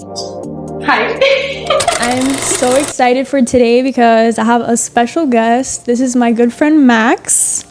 Hi. I'm so excited for today because I have a special guest. This is my good friend Max.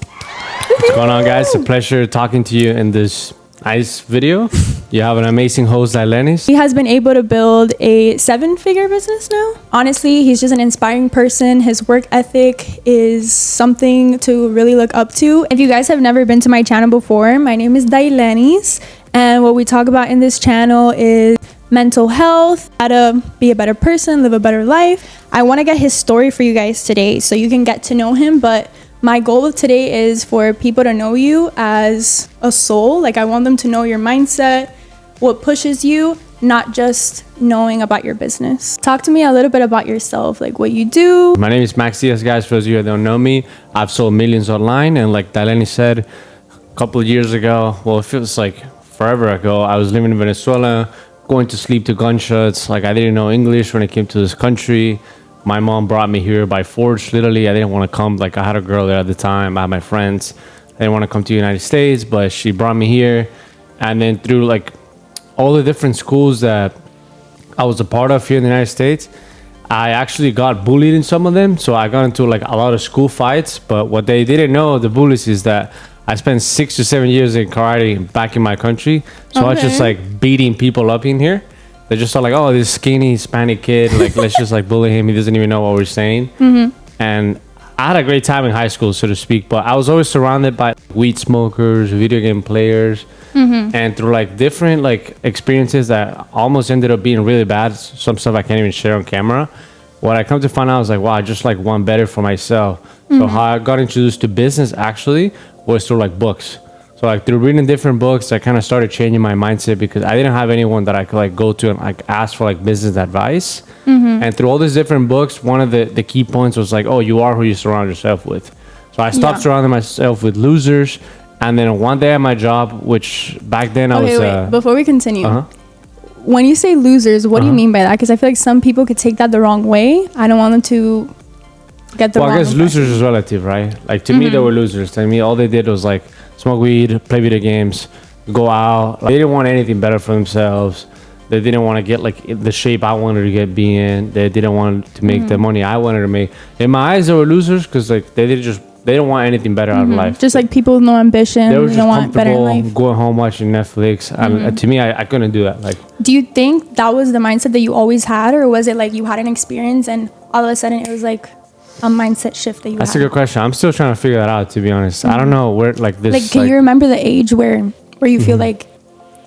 What's going on, guys? It's a pleasure talking to you in this nice video. You have an amazing host, Lenis. He has been able to build a 7-figure business now. Honestly, he's just an inspiring person. His work ethic is something to really look up to. If you guys have never been to my channel before, my name is Lenis, and what we talk about in this channel is mental health, how to be a better person, live a better life. I want to get his story for you guys today so you can get to know him, but my goal of today is for people to know you as a soul. Like, I want them to know your mindset, what pushes you, not just knowing about your business. Talk to me a little bit about yourself, like what you do. My name is Max Diaz, guys. For those of you that don't know me, I've sold millions online, and like Daleni said, a couple of years ago, well, it feels like forever ago, I was living in Venezuela, going to sleep to gunshots. Like, I didn't know English when I came to this country. My mom brought me here by force, literally. I didn't want to come. Like, I had a girl there at the time. I had my friends. I didn't want to come to the United States, but she brought me here. And then through like all the different schools that I was a part of here in the United States, I actually got bullied in some of them. So I got into like a lot of school fights. But what they didn't know, the bullies, is that I spent 6 to 7 years in karate back in my country. So I was just like beating people up in here. They just thought like, oh, this skinny Hispanic kid, like, let's just like bully him. He doesn't even know what we're saying. Mm-hmm. And I had a great time in high school, so to speak, but I was always surrounded by weed smokers, video game players, and through like different like experiences that almost ended up being really bad. Some stuff I can't even share on camera. What I come to find out was like, wow, I just like want better for myself. So how I got introduced to business actually was through like books. So like through reading different books, I kind of started changing my mindset because I didn't have anyone that I could like go to and like ask for like business advice. And through all these different books, one of the key points was like, oh, you are who you surround yourself with. So I stopped surrounding myself with losers. And then one day at my job, which back then I was... Wait, before we continue, when you say losers, what do you mean by that? Because I feel like some people could take that the wrong way. I don't want them to get the wrong I guess impression. losers is relative, right? Like to me, they were losers. To me, all they did was like smoke weed, play video games, go out. Like, they didn't want anything better for themselves. They didn't want to get like the shape I wanted to get be in. They didn't want to make the money I wanted to make. In my eyes, they were losers because like they didn't want anything better out of life. Just like people with no ambition. They were They just don't want better in comfortable life. going home watching Netflix. And to me, I couldn't do that. Like, Do you think that was the mindset that you always had, or was it like you had an experience and all of a sudden it was like a mindset shift that you that's had? a good question. I'm still trying to figure that out, to be honest. I don't know where like this. Like, can you remember the age where you feel like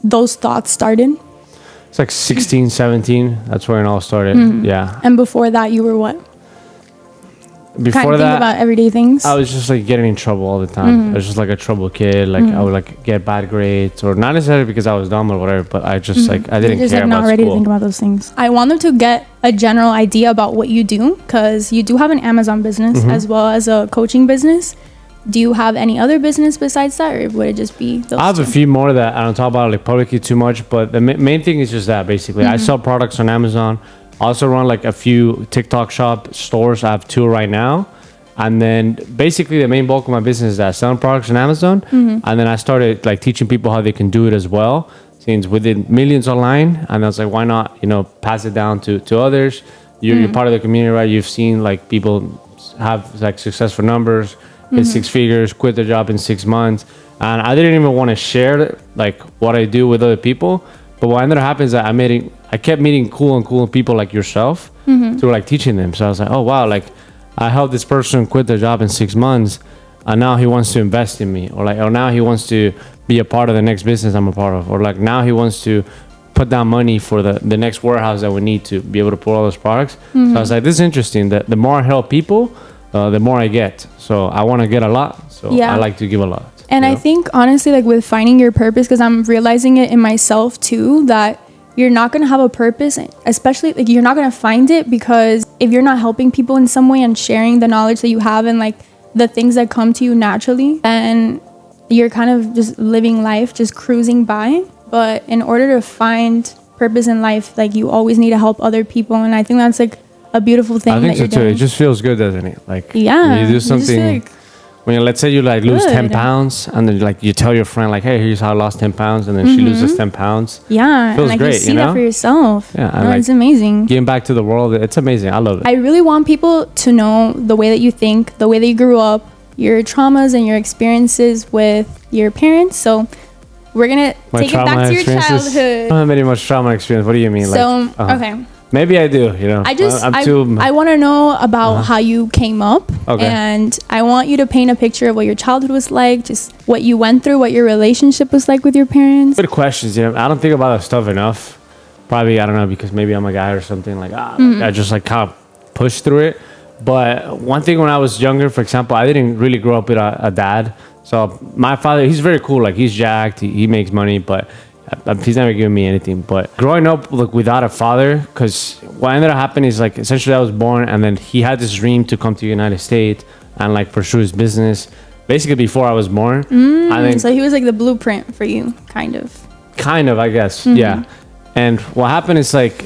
those thoughts started? It's like 16, 17. That's where it all started. Yeah. And before that, you were what? Before Kind of think that, about everyday things? I was just like getting in trouble all the time. I was just like a trouble kid. Like I would like get bad grades, or not necessarily because I was dumb or whatever, but I just like I didn't You're just care like not about ready to school. think about those things. I want them to get a general idea about what you do, because you do have an Amazon business as well as a coaching business. Do you have any other business besides that, or would it just be those I have a two? few more that I don't talk about like publicly too much, but the main thing is just that basically. I sell products on Amazon. I also run like a few TikTok shop stores. I have 2 right now. And then basically the main bulk of my business is that selling products on Amazon. And then I started like teaching people how they can do it as well. Since we did millions online, and I was like, why not, pass it down to others? You're part of the community, right? You've seen like people have like successful numbers, hit 6 figures, quit their job in 6 months. And I didn't even want to share like what I do with other people. But what ended up happening is that I kept meeting cool people like yourself through like teaching them. So I was like, oh wow, like I helped this person quit their job in 6 months, and now he wants to invest in me, or now he wants to be a part of the next business I'm a part of, or like now he wants to put down money for the next warehouse that we need to be able to pull all those products. So I was like, this is interesting, that the more I help people, the more I get. So I want to get a lot, so I like to give a lot. And I think honestly, like with finding your purpose, because I'm realizing it in myself too, that you're not going to have a purpose, especially like you're not going to find it, because if you're not helping people in some way and sharing the knowledge that you have and like the things that come to you naturally, then you're kind of just living life, just cruising by. But in order to find purpose in life, like you always need to help other people. And I think that's like a beautiful thing. I think that you're so too. doing. It just feels good, doesn't it? Like Yeah, you do something. when let's say you like lose Good. 10 pounds and then like you tell your friend like, hey, here's how I lost 10 pounds, and then she loses 10 pounds. Yeah, Feels and like great, you see you know? that for yourself. Yeah, and No, like it's amazing. giving back to the world, it's amazing. I love it. I really want people to know the way that you think, the way that you grew up, your traumas and your experiences with your parents. So we're gonna take it back to your I childhood. don't have any much trauma experience. What do you mean? So Like, okay, maybe I do. You know, I want to know about how you came up, Okay. and I want you to paint a picture of what your childhood was like, just what you went through, what your relationship was like with your parents. Good questions. You know, I don't think about that stuff enough. Probably, I don't know, because maybe I'm a guy or something. Like, I just like kind of push through it. But one thing when I was younger, for example, I didn't really grow up with a dad. So my father, he's very cool. Like, he's jacked. He makes money, but he's never given me anything. But growing up like without a father, because what ended up happening is like essentially I was born, and then he had this dream to come to the United States and like pursue his business. Basically, before I was born, I think. So he was like the blueprint for you, kind of. Kind of, I guess. Yeah. And what happened is like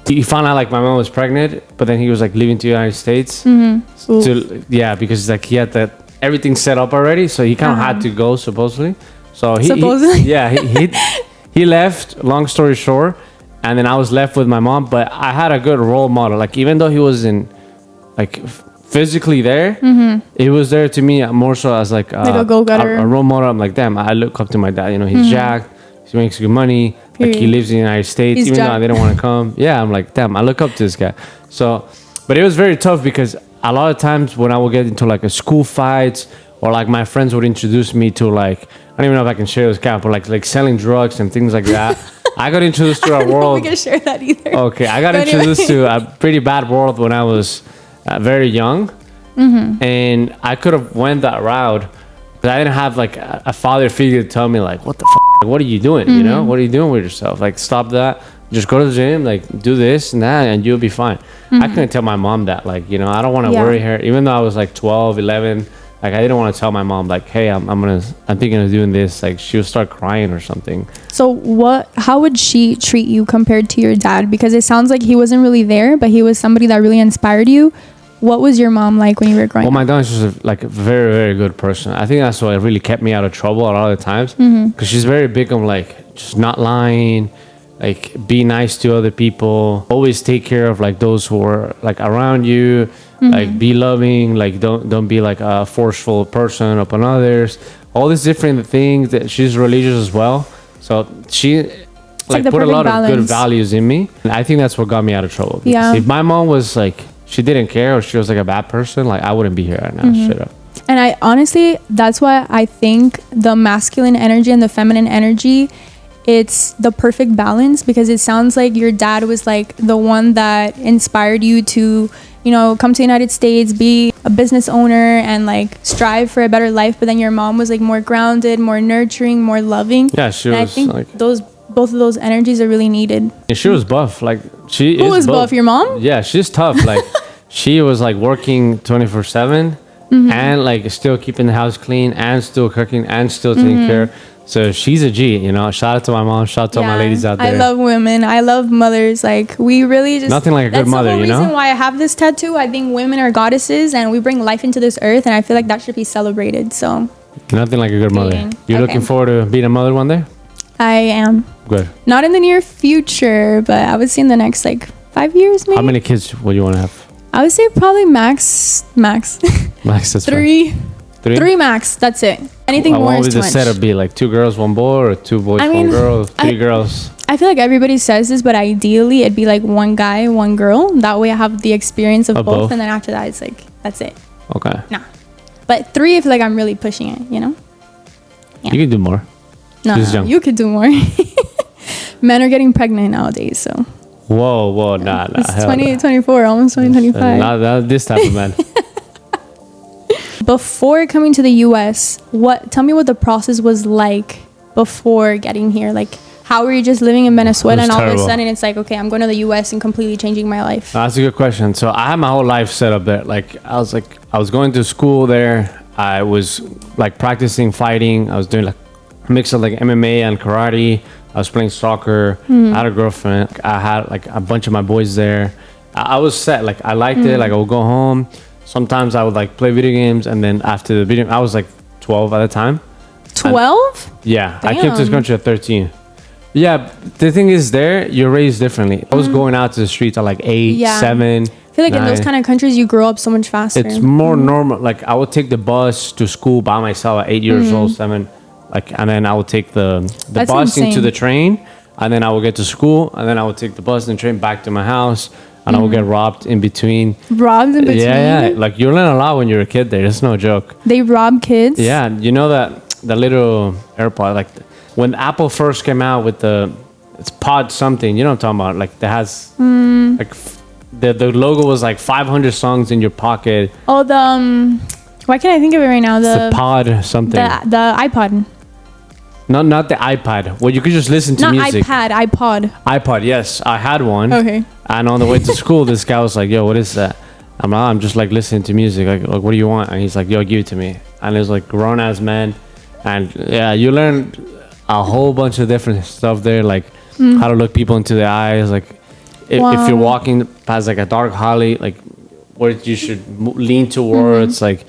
he found out like my mom was pregnant, but then he was like leaving to the United States. Because like he had that everything set up already, so he kind of had to go supposedly. So he left. Long story short, and then I was left with my mom. But I had a good role model. Like even though he wasn't like physically there, it was there to me more so as like a go-getter, a role model. I'm like, damn, I look up to my dad. You know, he's jacked. He makes good money. Like he lives in the United States, He's even jacked. though I didn't want to come. Yeah, I'm like, damn, I look up to this guy. So, but it was very tough because a lot of times when I would get into like a school fights, or like my friends would introduce me to like, I don't even know if I can share this cap, but like selling drugs and things like that. I got introduced to a world. We can share that either. Okay, I got introduced to a pretty bad world when I was very young, and I could have went that route, but I didn't have like a father figure to tell me like, what the f***, like, what are you doing? You know, what are you doing with yourself? Like, stop that. Just go to the gym, like do this and that, and you'll be fine. I couldn't tell my mom that, like, you know, I don't want to worry her, even though I was like 12, 11. Like, I didn't want to tell my mom like, hey, I'm thinking of doing this. Like, she would start crying or something. So how would she treat you compared to your dad? Because it sounds like he wasn't really there, but he was somebody that really inspired you. What was your mom like when you were growing up? Well, my dad was just like a very, very good person. I think that's what really kept me out of trouble a lot of the times. Because she's very big on like just not lying, like be nice to other people, always take care of like those who are like around you. Like be loving, like don't be like a forceful person upon others. All these different things. That she's religious as well, so she like put a lot of good values in me. And I think that's what got me out of trouble. Yeah. If my mom was like, she didn't care, or she was like a bad person, like I wouldn't be here right now. Straight up. And I honestly, that's why I think the masculine energy and the feminine energy, it's the perfect balance, because it sounds like your dad was like the one that inspired you to, you know, come to the United States, be a business owner and like strive for a better life. But then your mom was like more grounded, more nurturing, more loving. Yeah, she and was. I think like, both of those energies are really needed. and she was buff. Like she Who is was buff? Your mom? Yeah, she's tough. Like she was like working 24/7 and like still keeping the house clean and still cooking and still taking care. So she's a G, you know. Shout out to my mom. Shout out to all my ladies out there. I love women. I love mothers. Like, we really just... Nothing like a good mother, you know? That's the whole reason why I have this tattoo. I think women are goddesses and we bring life into this earth, and I feel like that should be celebrated. So... Nothing like a good mother. You're looking forward to being a mother one day? I am. Good. Not in the near future, but I would say in the next, like, 5 years, maybe. How many kids would you want to have? I would say probably max. Max, that's Three. Three max. That's it. Anything more is too much. What would the setup be? Like 2 girls, 1 boy, or 2 boys, 1 girl, 3 girls? I feel like everybody says this, but ideally it'd be like 1 guy, 1 girl. That way I have the experience of both, and then after that it's like, that's it. Okay. Nah. But 3, I feel like I'm really pushing it, you know? Yeah. You can do more. No, you could do more. Men are getting pregnant nowadays, so. Whoa, nah. It's 2024, almost 2025. Not this type of man. Before coming to the US, tell me what the process was like before getting here. Like, how were you just living in Venezuela and all of a sudden it's like, okay, I'm going to the US and completely changing my life? That's a good question. So I had my whole life set up there. I was going to school there. I was like practicing fighting. I was doing like a mix of like MMA and karate. I was playing soccer. I had a girlfriend. I had like a bunch of my boys there. I was set. Like I liked it. Like I would go home. sometimes I would like play video games, and then after the video, I was like 12 at the time. 12? Yeah, I came to this Damn. country at 13. Yeah, the thing is, there you're raised differently. I was going out to the streets at like 8, Yeah. 7. I feel like in those 9. kind of countries, you grow up so much faster. It's more normal. Like I would take the bus to school by myself at 8 years old, 7. Like, and then I would take the That's bus into insane. the train, and then I would get to school, and then I would take the bus and train back to my house, and I would get robbed in between. Robbed in between? Yeah, yeah. Like you learn a lot when you're a kid there. It's no joke. They rob kids? Yeah, you know that the little AirPod, like when Apple first came out with it's pod something. You know what I'm talking about? Like that has like the logo was like 500 songs in your pocket. Oh, why can't I think of it right now? It's the pod something. The iPod. Not the iPad. Well, you could just listen to Not music. iPod. iPod, yes, I had one. Okay. And on the way to school, this guy was like, "Yo, what is that?" I'm just like listening to music. Like, what do you want? And he's like, "Yo, give it to me." And it was like grown ass man, and yeah, you learn a whole bunch of different stuff there, like how to look people into the eyes, like if you're walking past like a dark alley, like where you should lean towards, like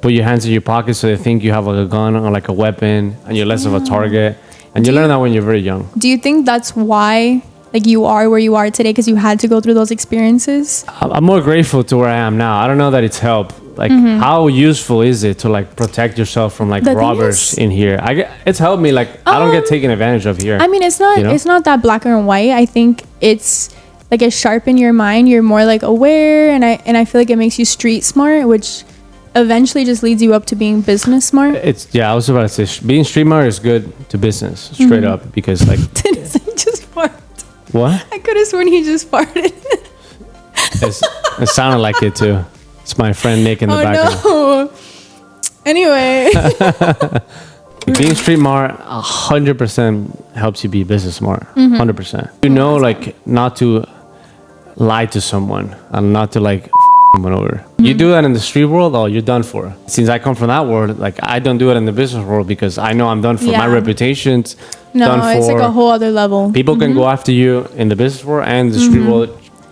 put your hands in your pockets so they think you have like a gun or like a weapon, and you're less of a target. And you learn that when you're very young. Do you think that's why like you are where you are today, because you had to go through those experiences? I'm more grateful to where I am now. I don't know that it's helped. Like, how useful is it to like protect yourself from like The thing robbers is- in here? It's helped me. Like, I don't get taken advantage of here. I mean, it's not You know? it's not that black and white. I think it's like it sharpened your mind. You're more like aware, and I feel like it makes you street smart, which eventually just leads you up to being business smart. I was about to say, being street smart is good to business, straight up, because like, Didn't he just fart? what? I could have sworn he just farted. It sounded like it too. It's my friend Nick in the background. No. Anyway. Being street smart 100% helps you be business smart. 100%. You know, like not to lie to someone and not to like someone over. You do that in the street world, oh, you're done for. Since I come from that world, like I don't do it in the business world because I know I'm done for. My Yeah. reputation's No, done for. it's like a whole other level. People can go after you in the business world and the street world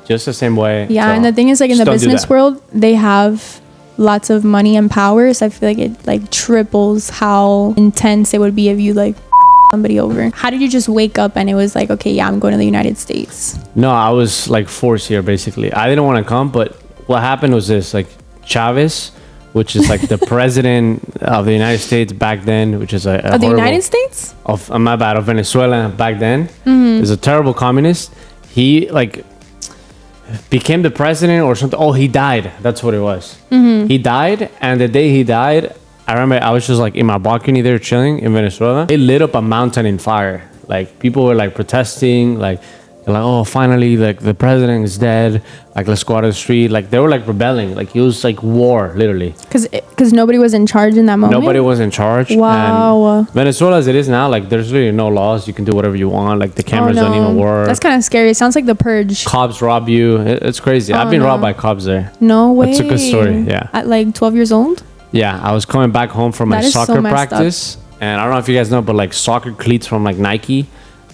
just the same way. Yeah, So and the thing is, like in just the don't do business that. world, they have lots of money and power. So I feel like it like triples how intense it would be if you like somebody over. How did you just wake up and it was like, okay, yeah, I'm going to the United States? No, I was like forced here basically. I didn't want to come, but what happened was this: like Chavez, which is like the president of the United States back then, which is a Of the horrible- United States? of my bad, of Venezuela back then, is a terrible communist. He like became the president or something. Oh, he died. That's what it was. He died, and the day he died, I remember I was just like in my balcony there chilling in Venezuela. It lit up a mountain in fire. Like people were like protesting, like they're like, oh, finally, like the president is dead. Like let's go out of the street. Like they were like rebelling. Like it was like war, literally. Because nobody was in charge in that moment? Nobody was in charge. Wow. And Venezuela as it is now, like there's really no laws. You can do whatever you want. Like the cameras don't even work. That's kind of scary. It sounds like The Purge. Cops rob you. It's crazy. I've been robbed by cops there. No way. That's a good story, yeah. At like 12 years old? Yeah, I was coming back home from my That is so soccer messed up. practice, and I don't know if you guys know, but like soccer cleats from like Nike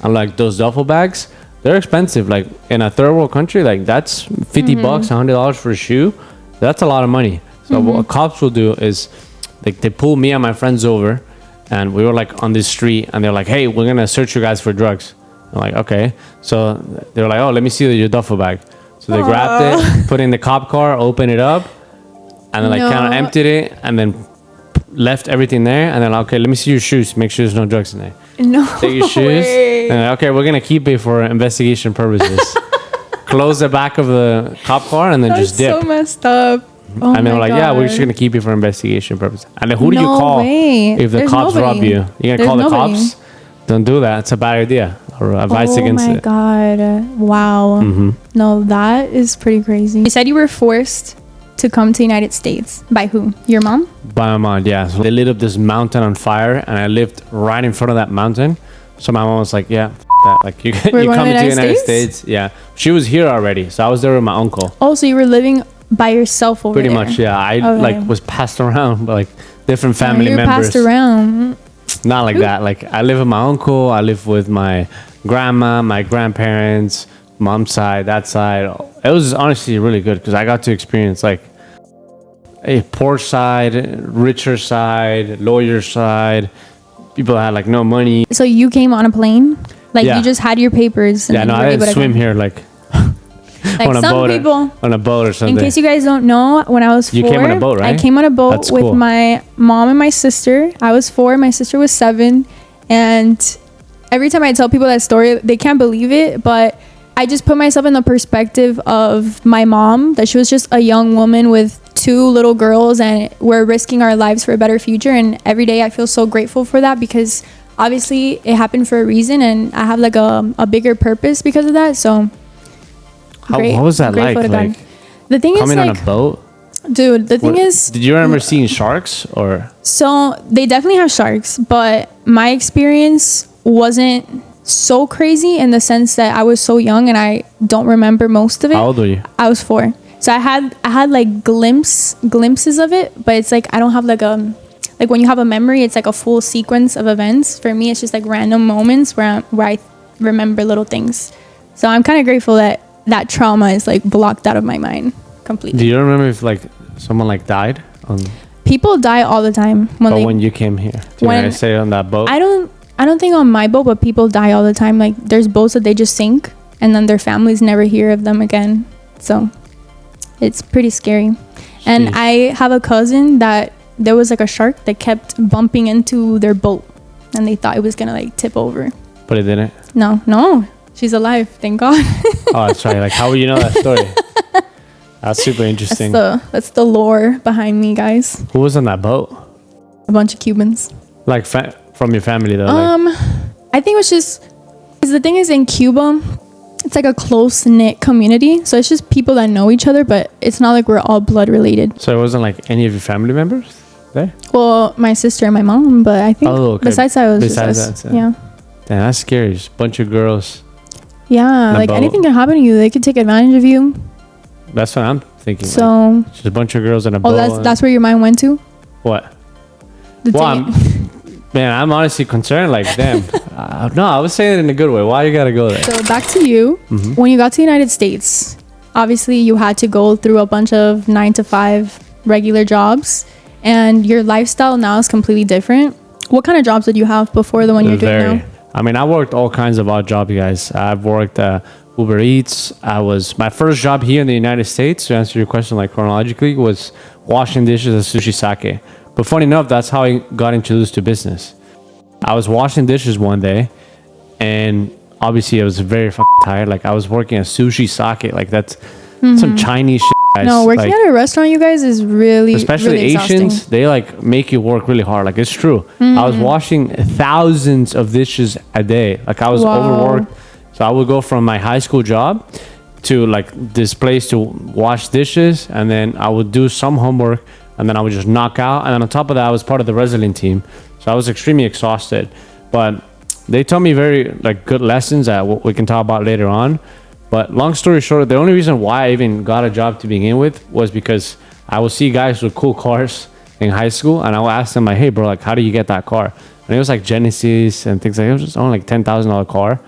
and like those duffel bags, they're expensive. Like in a third world country, like that's $50, $100 for a shoe. That's a lot of money. So what cops will do is like they pull me and my friends over, and we were like on this street, and they're like, "Hey, we're gonna search you guys for drugs." I'm like, "Okay." So they're like, "Oh, let me see your duffel bag." So they grabbed it, put it in the cop car, opened it up, and then like kind of No. emptied it, and then left everything there, and then like, okay, let me see your shoes, make sure there's no drugs in there. No. Take your shoes, way. and like, okay, we're gonna keep it for investigation purposes. Close the back of the cop car and then That's just dip. so messed up. Oh And they were my like, yeah, we're God. just gonna keep it for investigation purposes. And then who do you No call way. if the There's cops rob nobody. you? You're gonna There's call the nobody. cops? Don't do that. It's a bad idea. Or advice against Oh my it. God. Wow. No, that is pretty crazy. You said you were forced to come to the United States. By who? Your mom? By my mom, yeah. So they lit up this mountain on fire, and I lived right in front of that mountain. So my mom was like, "Yeah, that. Like you We're going coming to to the the United States?" Yeah, she was here already, so I was there with my uncle. Oh, so you were living by yourself over Pretty there. much, yeah. I Okay. like was passed around by like different family you were members. passed around. Not like that. Like I live with my uncle. I live with my grandma, my grandparents, mom's side, that side. It was honestly really good because I got to experience like a poor side, richer side, lawyer side. People had like no money. So you came on a plane? Like Yeah. you just had your papers? And Yeah, then no, you were I able didn't to swim come? here like Like on a some boat. people. On a boat or something. In case you guys don't know, when I was 4, You came on a boat, right? I came on a boat That's with cool. my mom and my sister. I was 4, my sister was 7, and every time I tell people that story, they can't believe it, but I just put myself in the perspective of my mom, that she was just a young woman with 2 little girls, and we're risking our lives for a better future. And every day I feel so grateful for that, because obviously it happened for a reason, and I have like a bigger purpose because of that. So What was that like? grateful to God. Like The thing is, coming on like, a boat? dude, the thing is, Did you remember seeing sharks or? so they definitely have sharks, but my experience wasn't so crazy in the sense that I was so young and I don't remember most of it. How old were you? I was 4. So I had like glimpses of it, but it's like I don't have like like when you have a memory, it's like a full sequence of events. For me, it's just like random moments where I remember little things. So I'm kind of grateful that that trauma is like blocked out of my mind completely. Do you remember if like someone like died on? People die all the time When you came here, when I say on that boat. I don't think on my boat, but people die all the time. Like there's boats that they just sink, and then their families never hear of them again. So it's pretty scary. And Jeez. I have a cousin that there was like a shark that kept bumping into their boat, and they thought it was gonna like tip over. But it didn't. No, she's alive, thank God. Oh, that's right. Like, how would you know that story? That's super interesting. That's the lore behind me, guys. Who was on that boat? A bunch of Cubans. Like from your family though. Like, I think it was just because the thing is, in Cuba, it's like a close knit community, so it's just people that know each other, but it's not like we're all blood related. so it wasn't like any of your family members there? Well, my sister and my mom, but I think besides that, it was Besides just us. that, Yeah. Damn, that's scary. Just a bunch of girls. Yeah, like boat. anything can happen to you. They could take advantage of you. That's what I'm thinking. So, like, just a bunch of girls in a boat. that's where your mind went to. What? The Well, thing- Man, I'm honestly concerned. Like, damn. No, I was saying it in a good way. Why you gotta go there? So back to you. Mm-hmm. When you got to the United States, obviously you had to go through a bunch of 9-to-5 regular jobs, and your lifestyle now is completely different. What kind of jobs did you have before the one you're doing now? I mean, I worked all kinds of odd jobs, you guys. I've worked Uber Eats. My first job here in the United States, to answer your question like chronologically, was washing dishes at Sushi Sake. But funny enough, that's how I got introduced to business. I was washing dishes one day, and obviously I was very fucking tired. Like, I was working at Sushi Sake. Like, that's some Chinese shit, guys. No, working like, at a restaurant, you guys, is really, especially really Asians, exhausting. they like make you work really hard. Like, it's true. I was washing thousands of dishes a day. Like, I was overworked. So I would go from my high school job to like this place to wash dishes, and then I would do some homework, and then I would just knock out. And then on top of that, I was part of the wrestling team, so I was extremely exhausted. But they taught me very like good lessons that we can talk about later on. But long story short, the only reason why I even got a job to begin with was because I would see guys with cool cars in high school, and I would ask them like, "Hey, bro, like, how do you get that car?" And it was like Genesis and things like that. It was just only like $10,000 car.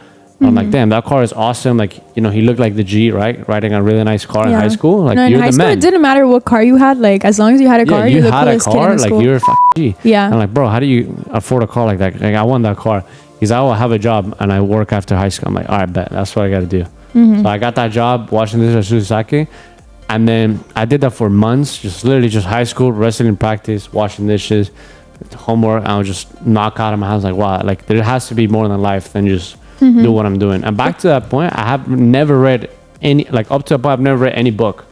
I'm like, damn, that car is awesome. Like, you know, he looked like the G, right? Riding a really nice car in high school. Like, no, in you're high the school, man. it didn't matter what car you had. Like, as long as you had a car, you you're the had a coolest kid car, in like school. you're a G. Yeah. I'm like, bro, how do you afford a car like that? Like, I want that car. He's like, oh, I have a job and I work after high school. I'm like, all right, bet. That's what I got to do. So I got that job washing dishes at Susaki. And then I did that for months, just literally just high school, wrestling practice, washing dishes, homework. I would just knock out of my house like, wow, like there has to be more than life than just do what I'm doing. And back to that point, I have never read any, like up to a point, I've never read any book.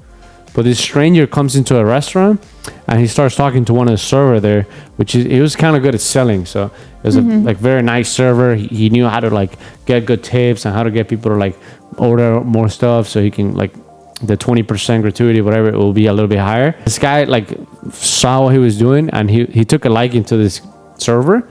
But this stranger comes into a restaurant and he starts talking to one of the server there, which is, he was kind of good at selling. So it was a like very nice server. He knew how to like get good tips and how to get people to like order more stuff so he can like the 20% gratuity, whatever, it will be a little bit higher. This guy like saw what he was doing and he took a liking to this server.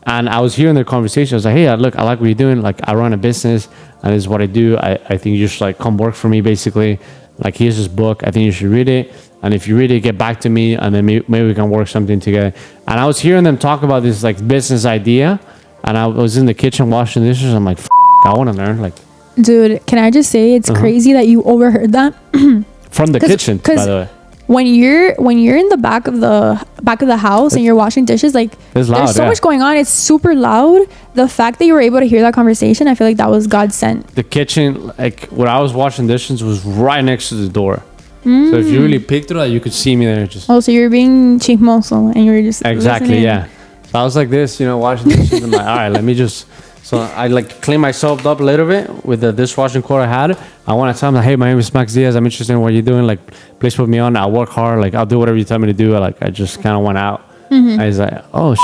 And I was hearing their conversation. I was like, hey, look, I like what you're doing. Like, I run a business and this is what I do. I think you should like come work for me, basically. Like, here's this book. I think you should read it. And if you read it, get back to me. And then maybe we can work something together. And I was hearing them talk about this like business idea. And I was in the kitchen washing dishes. I'm like, I want to learn. Like, dude, can I just say it's crazy that you overheard that? from the kitchen, by the way. when you're in the back of the house and you're washing dishes, like It's loud, there's so much going on. It's super loud. The fact that you were able to hear that conversation, I feel like that was God sent. The kitchen, like when I was washing dishes, was right next to the door. So if you really peeked through that, you could see me there. Just Oh, so you're being chismoso and you were just exactly, listening. yeah. So I was like this, washing dishes. I'm like, all right, let me just. So I like clean myself up a little bit with the dishwashing cord I had. I want to tell them, like, hey, my name is Max Diaz. I'm interested in what you're doing. Like, please put me on. I'll work hard. Like, I'll do whatever you tell me to do. Like, I just kind of went out. I was like, oh,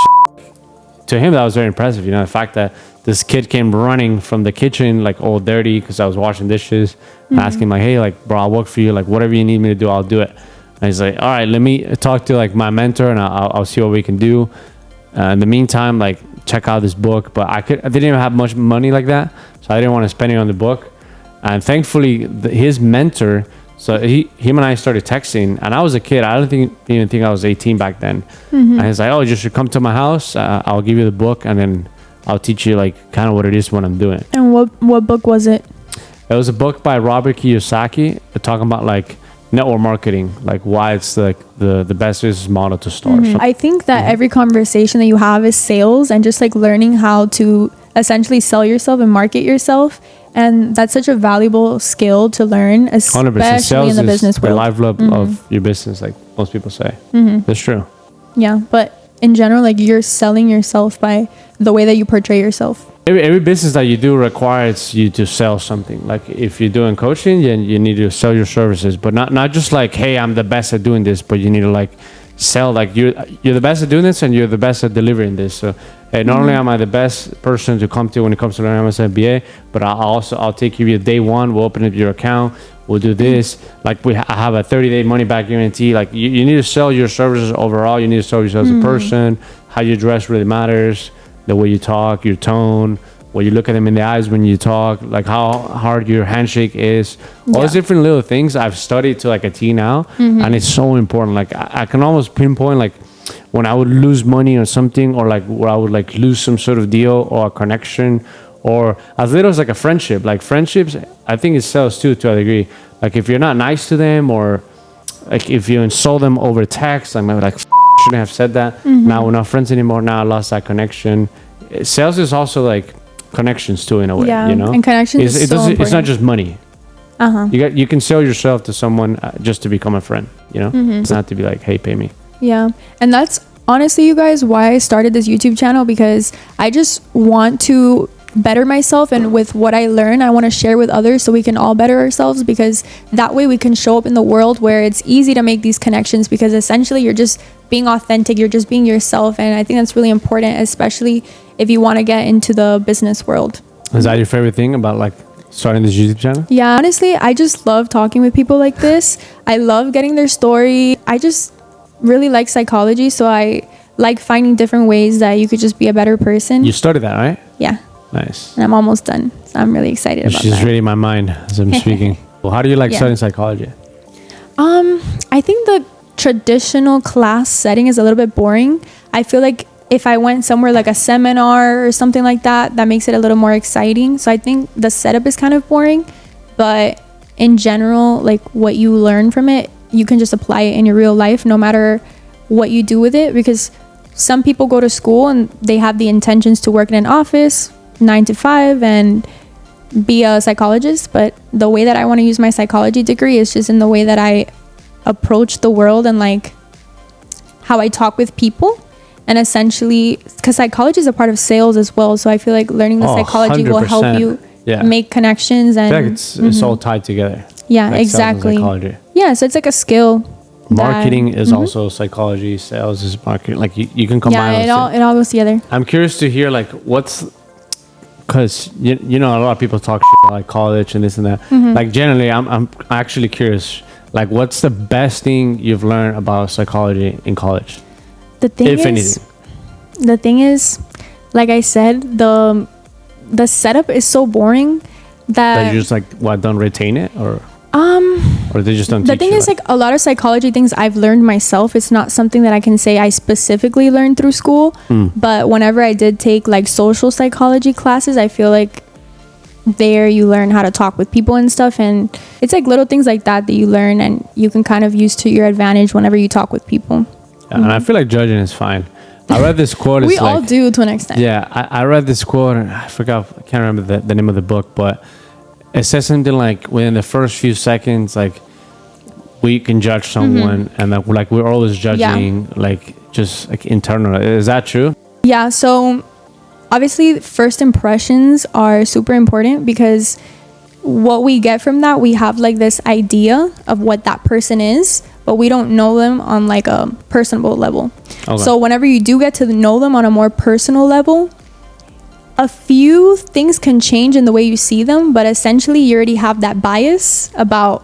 to him, that was very impressive. The fact that this kid came running from the kitchen, like, all dirty because I was washing dishes, asking, like, hey, like, bro, I'll work for you. Like, whatever you need me to do, I'll do it. And he's like, all right, let me talk to, like, my mentor, and I'll see what we can do. In the meantime, like, check out this book. But I didn't even have much money like that, so I didn't want to spend it on the book. And thankfully, his mentor, so him and I started texting, and I was a kid. I don't even think I was 18 back then. And he's like, oh, you should come to my house. I'll give you the book, and then I'll teach you, like, kind of what it is what I'm doing. And what book was it? It was a book by Robert Kiyosaki talking about, like, network marketing, like why it's like the best business model to start. I think that every conversation that you have is sales, and just like learning how to essentially sell yourself and market yourself. And that's such a valuable skill to learn, especially Sales in the business world. The lifeblood of your business, like most people say. That's true. Yeah, but in general, like, you're selling yourself by the way that you portray yourself. Every business that you do requires you to sell something. Like if you're doing coaching, then you need to sell your services, but not just like, hey, I'm the best at doing this, but you need to like sell, like you're the best at doing this and you're the best at delivering this. So hey, not only am I the best person to come to when it comes to learning MBA, but I'll take you day one. We'll open up your account. We'll do this. Like I have a 30-day money back guarantee. Like you need to sell your services overall. You need to sell yourself as a person. How you dress really matters. The way you talk, your tone, what you look at them in the eyes when you talk, like how hard your handshake is. All these different little things I've studied to like a T now, and it's so important. Like I can almost pinpoint like when I would lose money or something, or like where I would like lose some sort of deal or a connection, or as little as like a friendship. Like friendships, I think it sells too to a degree. Like if you're not nice to them, or like if you insult them over text, I'm like, shouldn't have said that. Now we're not friends anymore. Now I lost that connection. Sales is also like connections too, in a way. And connections it's not just money. You can sell yourself to someone just to become a friend. It's not to be like, hey, pay me. Yeah, and that's honestly, you guys, why I started this YouTube channel, because I just want to better myself, and with what I learn, I want to share with others so we can all better ourselves, because that way we can show up in the world where it's easy to make these connections, because essentially you're just being authentic, you're just being yourself. And I think that's really important, especially if you want to get into the business world. Is that your favorite thing about like starting this YouTube channel? Yeah, honestly, I just love talking with people like this. I love getting their story. I just really like psychology, so I like finding different ways that you could just be a better person. You started that, right? Yeah. Nice. And I'm almost done, so I'm really excited about that. She's reading my mind as I'm speaking. Well, how do you like studying psychology? I think the traditional class setting is a little bit boring. I feel like if I went somewhere like a seminar or something like that, that makes it a little more exciting. So I think the setup is kind of boring, but in general, like what you learn from it, you can just apply it in your real life, no matter what you do with it. Because some people go to school and they have the intentions to work in an office 9 to 5 and be a psychologist, but the way that I want to use my psychology degree is just in the way that I approach the world and like how I talk with people. And essentially, because psychology is a part of sales as well, so I feel like learning the psychology 100%. Will help you make connections. And I feel like it's all tied together. Yeah, like exactly. Yeah, so it's like a skill. Marketing is also psychology. Sales is marketing. Like you can combine. Yeah, it all goes together. I'm curious to hear like because you know a lot of people talk shit about like college and this and that. Like generally, I'm actually curious. Like, what's the best thing you've learned about psychology in college? The thing is, like I said, the setup is so boring that you just like don't retain it, or they just don't. The thing is, like a lot of psychology things I've learned myself. It's not something that I can say I specifically learned through school. But whenever I did take like social psychology classes, I feel like there you learn how to talk with people and stuff, and it's like little things like that you learn and you can kind of use to your advantage whenever you talk with people. Yeah, and I feel like judging is fine. I read this quote. We all do to an extent. Yeah, I read this quote, and I can't remember the name of the book, but it says something like within the first few seconds, like we can judge someone, and like we're always judging, like just like internal. Is that true? Yeah. So obviously, first impressions are super important because what we get from that, we have like this idea of what that person is, but we don't know them on like a personable level. Okay. So whenever you do get to know them on a more personal level, a few things can change in the way you see them, but essentially you already have that bias about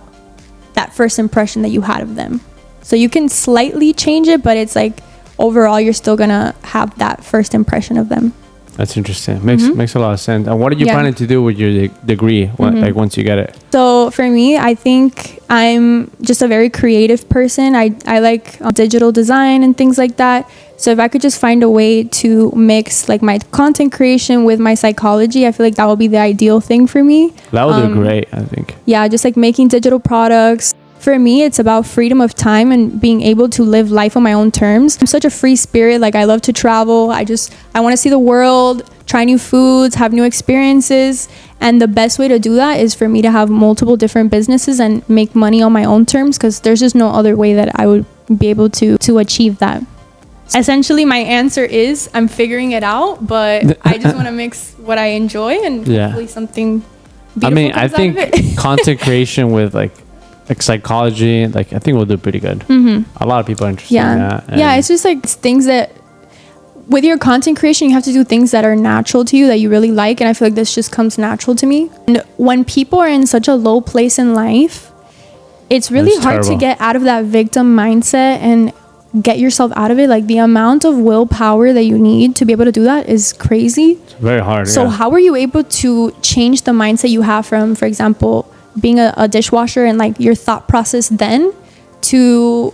that first impression that you had of them. So you can slightly change it, but it's like overall you're still gonna have that first impression of them. That's interesting. Makes a lot of sense. And what are you planning to do with your degree, like once you get it? So for me, I think I'm just a very creative person. I like digital design and things like that. So if I could just find a way to mix like my content creation with my psychology, I feel like that would be the ideal thing for me. That would be great, I think. Yeah, just like making digital products. For me, it's about freedom of time and being able to live life on my own terms. I'm such a free spirit. Like I love to travel. I want to see the world, try new foods, have new experiences. And the best way to do that is for me to have multiple different businesses and make money on my own terms, because there's just no other way that I would be able to achieve that. Essentially, my answer is I'm figuring it out, but I just want to mix what I enjoy and hopefully something beautiful comes out of it. I think content creation with like psychology, like I think we'll do pretty good. A lot of people are interested in that. Yeah, it's just like things that with your content creation, you have to do things that are natural to you, that you really like. And I feel like this just comes natural to me. And when people are in such a low place in life, it's really hard to get out of that victim mindset and get yourself out of it. Like the amount of willpower that you need to be able to do that is crazy. It's very hard. So how are you able to change the mindset you have from, for example, being a dishwasher and like your thought process then to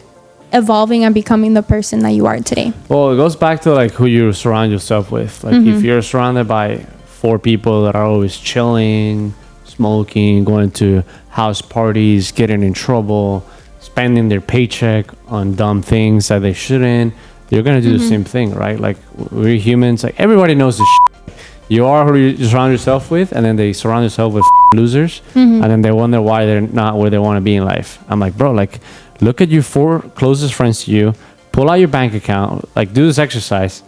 evolving and becoming the person that you are today? Well, it goes back to like who you surround yourself with. Like if you're surrounded by 4 people that are always chilling, smoking, going to house parties, getting in trouble, spending their paycheck on dumb things that they shouldn't, you're gonna do the same thing, right? Like we're humans. Like everybody knows this shit. You are who you surround yourself with, and then they surround themselves with losers, and then they wonder why they're not where they want to be in life. I'm like, bro, like look at your 4 closest friends to you, pull out your bank account, like do this exercise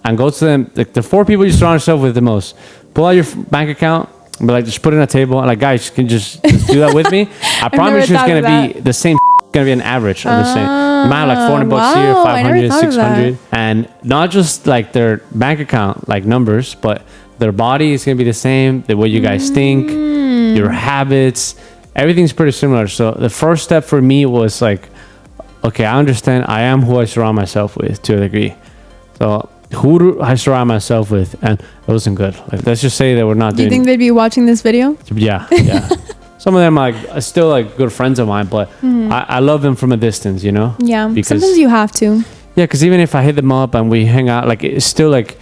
and go to them, like the 4 people you surround yourself with the most, pull out your bank account, but like just put it on a table and like, guys, can just do that with me? I promise you it's gonna be the same. Gonna be an average of the same. You might have like 400 bucks here, 500, 600, and not just like their bank account like numbers, but their body is gonna be the same. The way you guys think, your habits, everything's pretty similar. So the first step for me was like, okay, I understand I am who I surround myself with to a degree. So who do I surround myself with? And it wasn't good. Like, let's just say that we're not doing. Do you think they'd be watching this video? Yeah. Some of them are still like good friends of mine, but I love them from a distance, you know? Yeah, because sometimes you have to. Yeah, because even if I hit them up and we hang out, like it's still like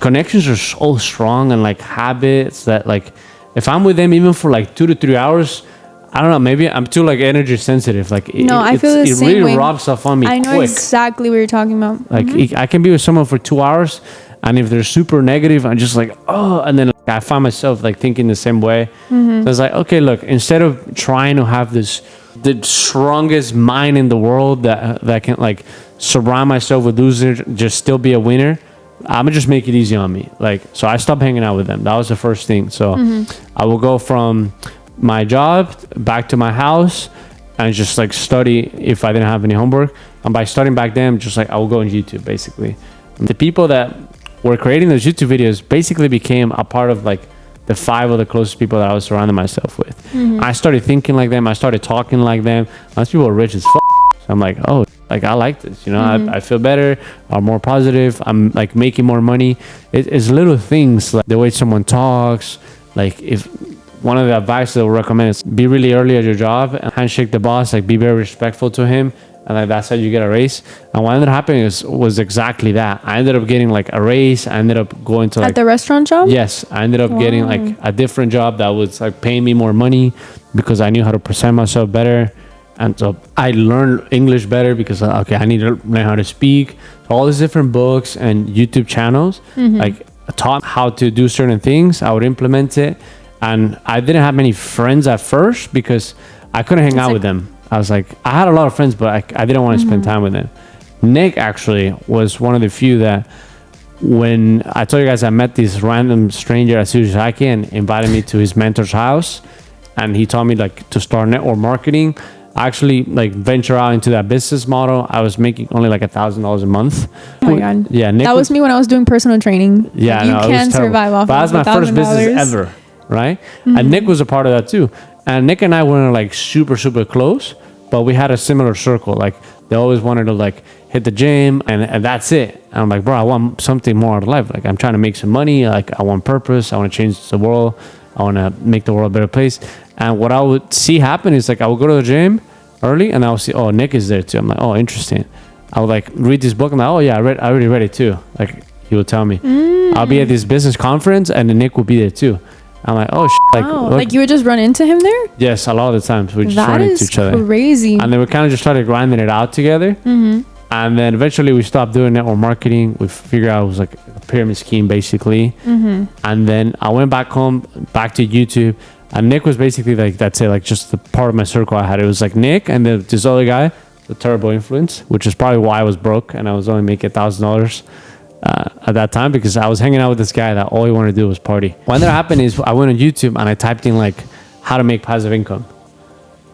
connections are so strong and like habits that like if I'm with them even for like 2 to 3 hours, I don't know, maybe I'm too like energy sensitive. Like I feel the same really way. Robs off on me. I know quick. exactly what you're talking about. Like I can be with someone for 2 hours, and if they're super negative, I'm just like, oh, and then like, I find myself like thinking the same way. So it's like, okay, look, instead of trying to have the strongest mind in the world that can like surround myself with losers, just still be a winner, I'm gonna just make it easy on me. Like, so I stopped hanging out with them. That was the first thing. So I will go from my job back to my house and just like study if I didn't have any homework. And by studying back then, just like I will go on YouTube basically. The people that were creating those YouTube videos basically became a part of like the 5 of the closest people that I was surrounding myself with. I started thinking like them. I started talking like them. Those people are rich as f***. So I'm like, oh, like I like this, you know, I feel better, I'm more positive, I'm like making more money. It's little things like the way someone talks. Like if one of the advice that I would recommend is be really early at your job and handshake the boss, like be very respectful to him and like that's how you get a raise. And what ended up happening was exactly that. I ended up getting like a raise. I ended up going to like At the restaurant job? yes, I ended up getting like a different job that was like paying me more money because I knew how to present myself better. And so I learned English better because okay, I need to learn how to speak. So all these different books and YouTube channels like taught how to do certain things. I would implement it, and I didn't have many friends at first because I couldn't hang out with them. I was like, I had a lot of friends, but I didn't want to spend time with them. Nick actually was one of the few that when I told you guys I met this random stranger at Sushi and invited me to his mentor's house, and he taught me like to start network marketing. I actually like venture out into that business model. I was making only like $1,000 a month. Oh my God. Yeah, Nick that was me when I was doing personal training. Yeah, you no, can survive off but of that's my first business $1,000. ever, right? And Nick was a part of that too. And Nick and I weren't like super close, but we had a similar circle. Like they always wanted to like hit the gym, and that's it. And I'm like, bro, I want something more out of life. Like I'm trying to make some money. Like I want purpose. I want to change the world. I want to make the world a better place. And what I would see happen is like I would go to the gym early, and I would see, oh, Nick is there too. I'm like, oh, interesting. I would like read this book. I'm like, oh yeah, I already read it too. Like he would tell me, I'll be at this business conference, and then Nick will be there too. I'm like, oh, like you would just run into him there? Yes, a lot of the times we just run into each other. That is crazy. And then we kind of just started grinding it out together. And then eventually we stopped doing network marketing. We figured out it was like a pyramid scheme basically. And then I went back home, back to YouTube. And Nick was basically like, that's it, like just the part of my circle I had. It was like Nick and then this other guy, the Turbo Influence, which is probably why I was broke and I was only making $1,000 at that time, because I was hanging out with this guy that all he wanted to do was party. What that happened is I went on YouTube and I typed in like how to make passive income,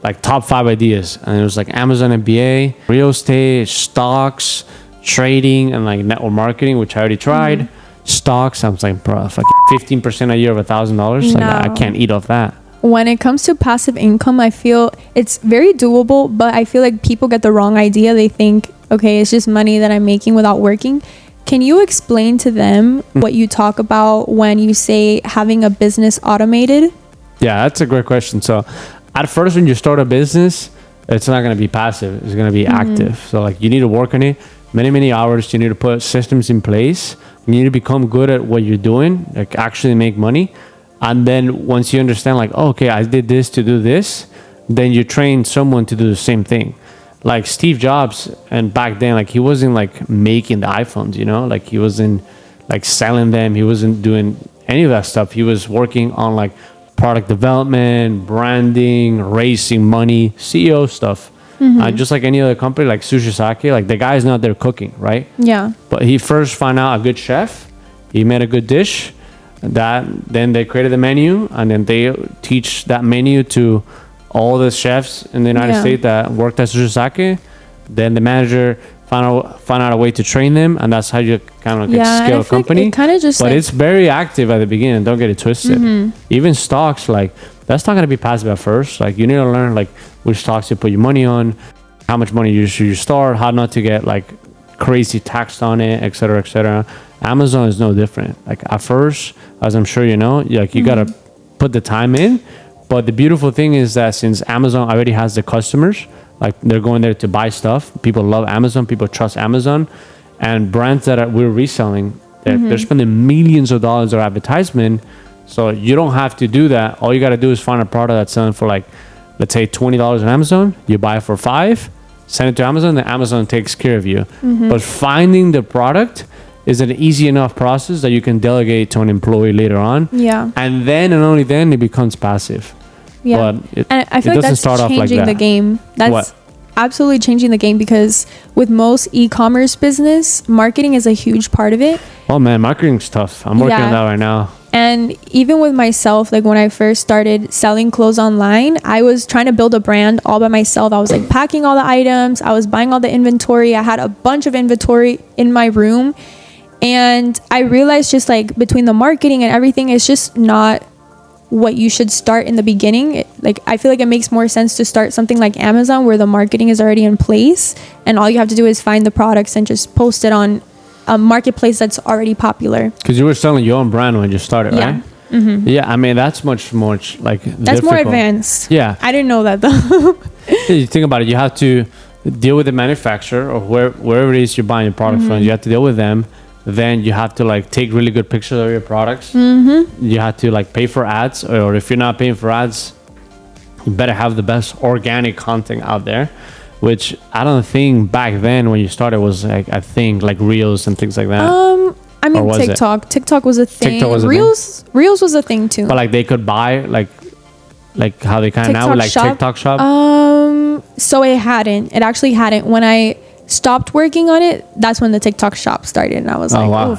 like top 5 ideas. And it was like Amazon MBA, real estate, stocks, trading, and like network marketing, which I already tried. Stocks, I was like, bro, fucking 15% a year of $1,000. Like I can't eat off that. When it comes to passive income, I feel it's very doable, but I feel like people get the wrong idea. They think, okay, it's just money that I'm making without working. Can you explain to them what you talk about when you say having a business automated? Yeah, that's a great question. So at first, when you start a business, it's not going to be passive. It's going to be active. So like you need to work on it many hours. You need to put systems in place. You need to become good at what you're doing, like actually make money. And then once you understand like, oh, okay, I did this to do this, then you train someone to do the same thing. Like Steve Jobs, and back then, like he wasn't like making the iPhones, you know, like he wasn't like selling them. He wasn't doing any of that stuff. He was working on like product development, branding, raising money, CEO stuff. Just like any other company, like Sushi Sake, like the guy's not there cooking, right? Yeah. But he first found out a good chef. He made a good dish. Then they created the menu, and then they teach that menu to all the chefs in the United States that worked at Sushi Sake. Then the manager found out a way to train them, and that's how you kind of like scale a company. Kind of just, but like, it's very active at the beginning. Don't get it twisted. Even stocks, like that's not gonna be passive at first. Like you need to learn like which stocks you put your money on, how much money you should start, how not to get like crazy taxed on it, etc., etc. Amazon is no different. Like at first, as I'm sure you know, like you gotta put the time in. But the beautiful thing is that since Amazon already has the customers, like they're going there to buy stuff. People love Amazon. People trust Amazon, and brands that we're reselling, they're spending millions of dollars on advertisement. So you don't have to do that. All you got to do is find a product that's selling for like, let's say $20 on Amazon. You buy it for $5, send it to Amazon, then Amazon takes care of you. But finding the product is an easy enough process that you can delegate to an employee later on. Yeah. And then and only then it becomes passive. Yeah. But and I feel like that's changing the game. That's absolutely changing the game, because with most e-commerce business, marketing is a huge part of it. Oh man, marketing's tough. I'm working on that right now. And even with myself, like when I first started selling clothes online, I was trying to build a brand all by myself. I was like packing all the items. I was buying all the inventory. I had a bunch of inventory in my room. And I realized just like between the marketing and everything, it's just not what you should start in the beginning. Like I feel like it makes more sense to start something like Amazon, where the marketing is already in place and all you have to do is find the products and just post it on a marketplace that's already popular. Because you were selling your own brand when you started, right? Yeah, I mean that's much more like that's difficult. More advanced. Yeah, I didn't know that though. You think about it, you have to deal with the manufacturer or wherever it is you're buying your product from. You have to deal with them. Then you have to like take really good pictures of your products. You have to like pay for ads, or if you're not paying for ads, you better have the best organic content out there, which I don't think back then when you started was like a thing, like Reels and things like that. I mean, TikTok was a thing. Reels was a thing too. But like they could buy like how they kind of now with like Shop? TikTok shop. So it actually hadn't. When I stopped working on it, that's when the TikTok shop started, and I was like, wow.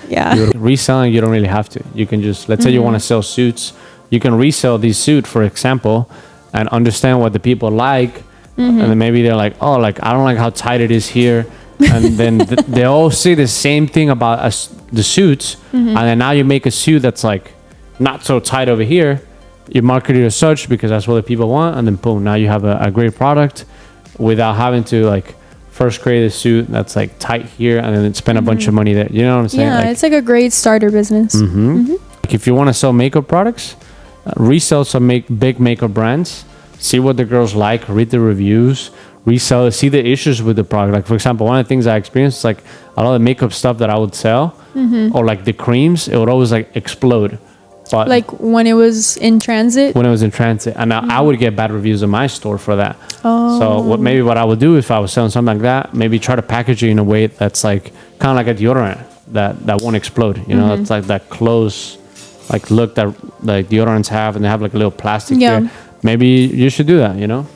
Yeah. Reselling, you don't really have to. You can just, let's say you want to sell suits, you can resell these suits, for example, and understand what the people like, and then maybe they're like, oh, like I don't like how tight it is here, and then they all say the same thing about the suits, and then now you make a suit that's like not so tight over here. You market it as such because that's what the people want, and then boom, now you have a great product without having to like first create a suit that's like tight here and then spend a bunch of money there. You know what I'm saying? Yeah, like, it's like a great starter business. Like if you want to sell makeup products, resell some big makeup brands, see what the girls like, read the reviews, resell, see the issues with the product. Like for example, one of the things I experienced is like a lot of makeup stuff that I would sell, or like the creams, it would always like explode. But like when it was in transit? When it was in transit. And I would get bad reviews in my store for that. So what I would do if I was selling something like that, maybe try to package it in a way that's like kind of like a deodorant that won't explode. You know, it's like that close like look that like deodorants have, and they have like a little plastic here. Maybe you should do that, you know?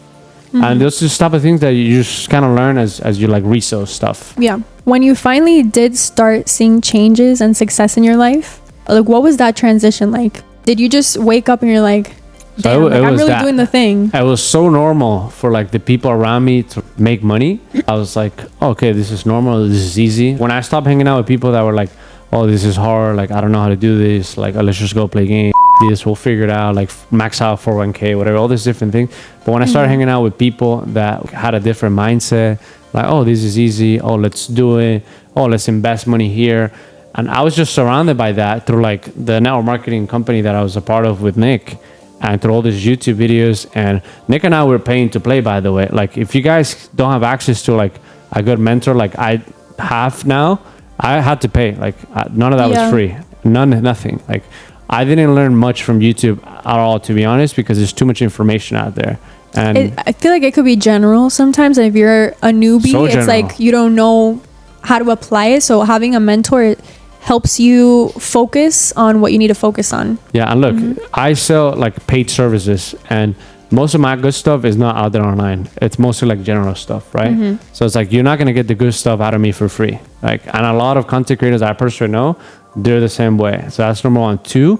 And those are the type of things that you just kind of learn as you like resell stuff. Yeah. When you finally did start seeing changes and success in your life, like what was that transition like? Did you just wake up and you're like, damn, like, I'm really doing the thing? It was so normal for like the people around me to make money. I was like, okay, this is normal, this is easy. When I stopped hanging out with people that were like, oh, this is hard, like I don't know how to do this, like, oh, let's just go play games, this, we'll figure it out, like max out 401k, whatever, all these different things. But when I started hanging out with people that had a different mindset, like, oh, this is easy, oh, let's do it, oh, let's invest money here. And I was just surrounded by that through like the network marketing company that I was a part of with Nick, and through all these YouTube videos. And Nick and I were paying to play, by the way. Like if you guys don't have access to like a good mentor like I have now, I had to pay. Like none of that was free. Nothing. Like I didn't learn much from YouTube at all, to be honest, because there's too much information out there. And I feel like it could be general sometimes. And if you're a newbie, it's like you don't know how to apply it. So having a mentor helps you focus on what you need to focus on. Yeah, and look, I sell like paid services, and most of my good stuff is not out there online. It's mostly like general stuff, right? So it's like you're not gonna get the good stuff out of me for free. Like, and a lot of content creators I personally know, they're the same way. So that's number one. Two,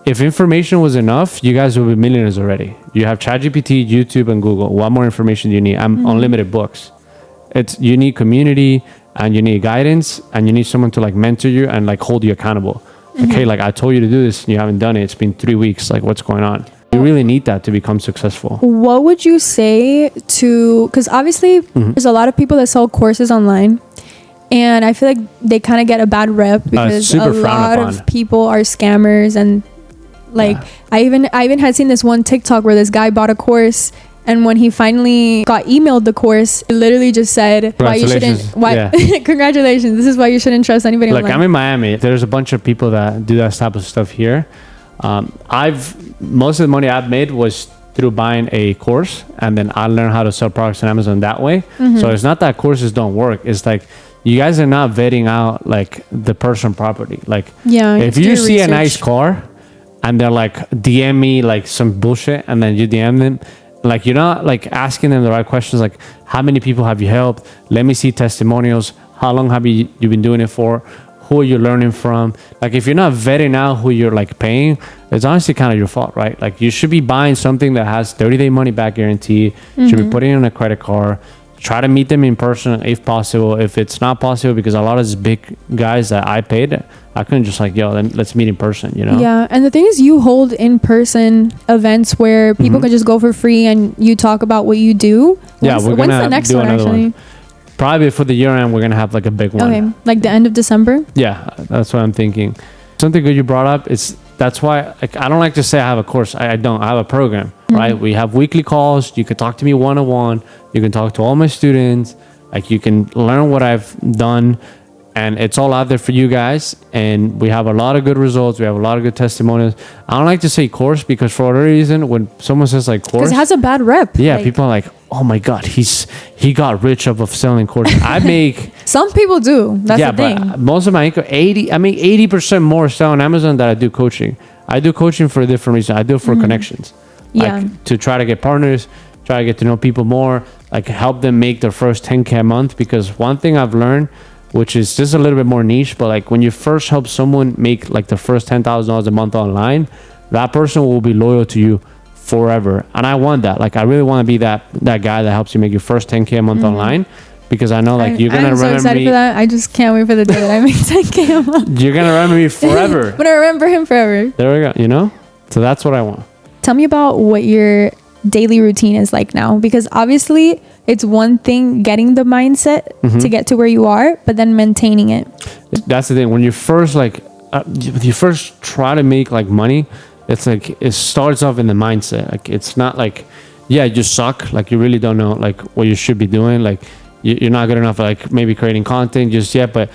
if information was enough, you guys would be millionaires already. You have ChatGPT, YouTube, and Google. What more information do you need? I'm unlimited books. You need community, and you need guidance, and you need someone to like mentor you and like hold you accountable. Okay, like I told you to do this and you haven't done it. It's been 3 weeks. Like what's going on? You really need that to become successful. What would you say to, because obviously there's a lot of people that sell courses online, and I feel like they kind of get a bad rep because a lot of people are scammers. And like I even had seen this one TikTok where this guy bought a course, and when he finally got emailed the course, it literally just said, why you shouldn't, congratulations, this is why you shouldn't trust anybody online. Look, I'm in Miami. There's a bunch of people that do that type of stuff here. Most of the money I've made was through buying a course, and then I learned how to sell products on Amazon that way. So it's not that courses don't work. It's like, you guys are not vetting out like the person property. Like if you see a nice car and they're like, DM me like some bullshit, and then you DM them, like you're not like asking them the right questions, like how many people have you helped, let me see testimonials, how long have you been doing it for, who are you learning from. Like if you're not vetting out who you're like paying, it's honestly kind of your fault, right? Like you should be buying something that has 30-day money back guarantee, should be putting it on a credit card. Try to meet them in person if possible. If it's not possible, because a lot of these big guys that I paid, I couldn't just like, yo, then let's meet in person, you know? Yeah, and the thing is, you hold in-person events where people can just go for free and you talk about what you do. When's the next one actually? Probably before the year end, we're going to have like a big one. Okay, like the end of December? Yeah, that's what I'm thinking. Something good you brought up is that's why, like, I don't like to say I have a course. I don't. I have a program, right? We have weekly calls. You can talk to me one-on-one. You can talk to all my students. Like, you can learn what I've done, and it's all out there for you guys. And we have a lot of good results. We have a lot of good testimonials. I don't like to say course because for whatever reason, when someone says like course, because it has a bad rep. yeah, like, people are like, oh my God, he got rich off of selling courses. I make some people do. That's the thing. But most of my income, 80% more selling Amazon than I do coaching. I do coaching for a different reason. I do it for connections. Yeah. Like, to try to get partners, try to get to know people more, like help them make their first 10K a month. Because one thing I've learned, which is just a little bit more niche, but like when you first help someone make like the first $10,000 a month online, that person will be loyal to you forever. And I want that. Like, I really want to be that guy that helps you make your first 10K a month online, because I know like you're gonna remember me. I'm so excited for that. I just can't wait for the day that I make 10K a month. You're gonna remember me forever. I'm gonna remember him forever. There we go. You know, so that's what I want. Tell me about what your daily routine is like now, because obviously it's one thing getting the mindset to get to where you are, but then maintaining it. That's the thing. When you first you first try to make like money, it's like it starts off in the mindset. Like, it's not like, yeah, you suck. Like, you really don't know like what you should be doing. Like, you're not good enough at like maybe creating content just yet, but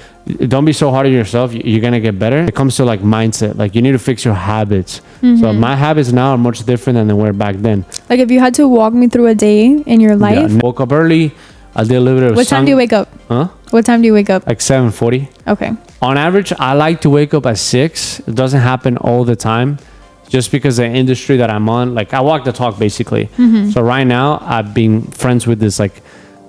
don't be so hard on yourself. You're gonna get better. It comes to like mindset. Like, you need to fix your habits. So my habits now are much different than they were back then. Like, if you had to walk me through a day in your life. Yeah, woke up early. I did a little bit of What time do you wake up? Huh? What time do you wake up? Like 7:40. Okay. On average, I like to wake up at 6. It doesn't happen all the time, just because the industry that I'm on, like, I walk the talk basically. So right now I've been friends with this like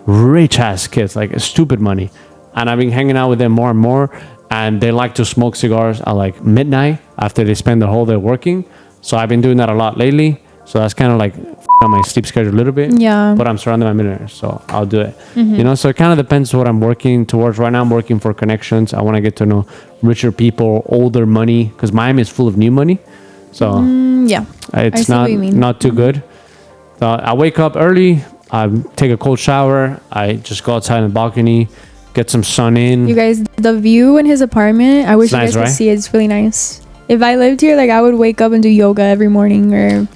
rich ass kids, like stupid money, and I've been hanging out with them more and more, and they like to smoke cigars at like midnight after they spend the whole day working. So I've been doing that a lot lately. So that's kind of like on my sleep schedule a little bit. Yeah. But I'm surrounded by millionaires, so I'll do it. You know, so it kind of depends what I'm working towards. Right now I'm working for connections. I want to get to know richer people, older money, because Miami is full of new money. So yeah, it's not too good. So I wake up early. I take a cold shower. I just go outside in the balcony, get some sun in. You guys, the view in his apartment, I wish you guys could see it. It's really nice. If I lived here, like, I would wake up and do yoga every morning, or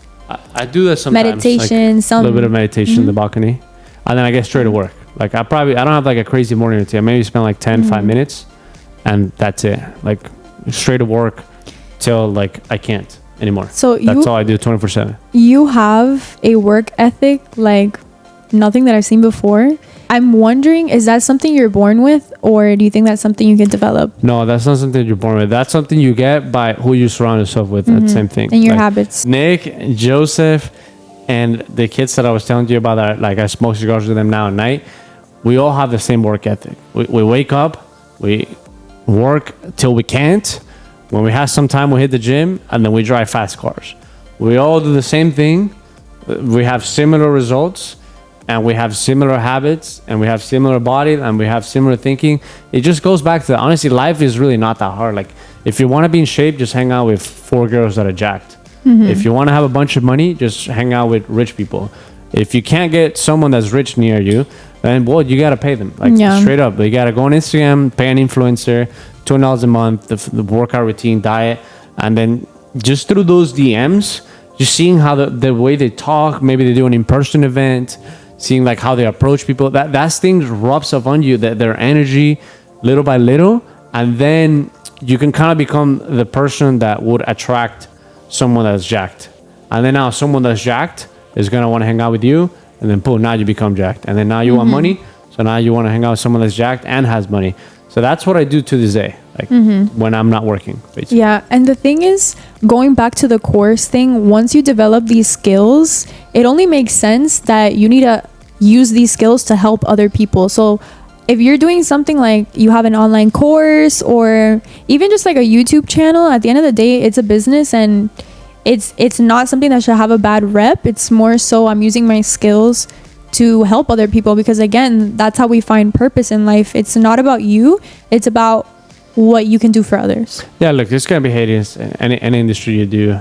I do that sometimes. Meditation, like, a little bit of meditation in the balcony. And then I get straight to work. Like, I don't have like a crazy morning routine. I maybe spend like 5 minutes, and that's it. Like, straight to work till like I can't anymore. So that's all I do 24/7. You have a work ethic like nothing that I've seen before. I'm wondering, is that something you're born with, or do you think that's something you can develop? No, that's not something you're born with. That's something you get by who you surround yourself with. That's the same thing. And your habits. Nick, Joseph, and the kids that I was telling you about, that like I smoke cigars with them now at night, we all have the same work ethic. We wake up, we work till we can't. When we have some time, we hit the gym, and then we drive fast cars. We all do the same thing. We have similar results, and we have similar habits, and we have similar body, and we have similar thinking. It just goes back to, honestly, life is really not that hard. Like, if you want to be in shape, just hang out with 4 girls that are jacked. If you want to have a bunch of money, just hang out with rich people. If you can't get someone that's rich near you, then, well, you got to pay them. Like, straight up. You got to go on Instagram, pay an influencer, $200 a month, the workout routine, diet, and then just through those DMs, just seeing how the way they talk, maybe they do an in-person event, seeing like how they approach people, that thing rubs off on you, that their energy, little by little, and then you can kind of become the person that would attract someone that's jacked. And then now someone that's jacked is going to want to hang out with you, and then boom, now you become jacked. And then now you want money, so now you want to hang out with someone that's jacked and has money. So that's what I do to this day, like when I'm not working, basically. Yeah, and the thing is, going back to the course thing, once you develop these skills, it only makes sense that you need to use these skills to help other people. So if you're doing something like you have an online course, or even just like a YouTube channel, at the end of the day, it's a business, and it's not something that should have a bad rep. It's more so I'm using my skills to help other people, because again, that's how we find purpose in life. It's not about you, it's about what you can do for others. Yeah, look, there's gonna be haters in any industry you do.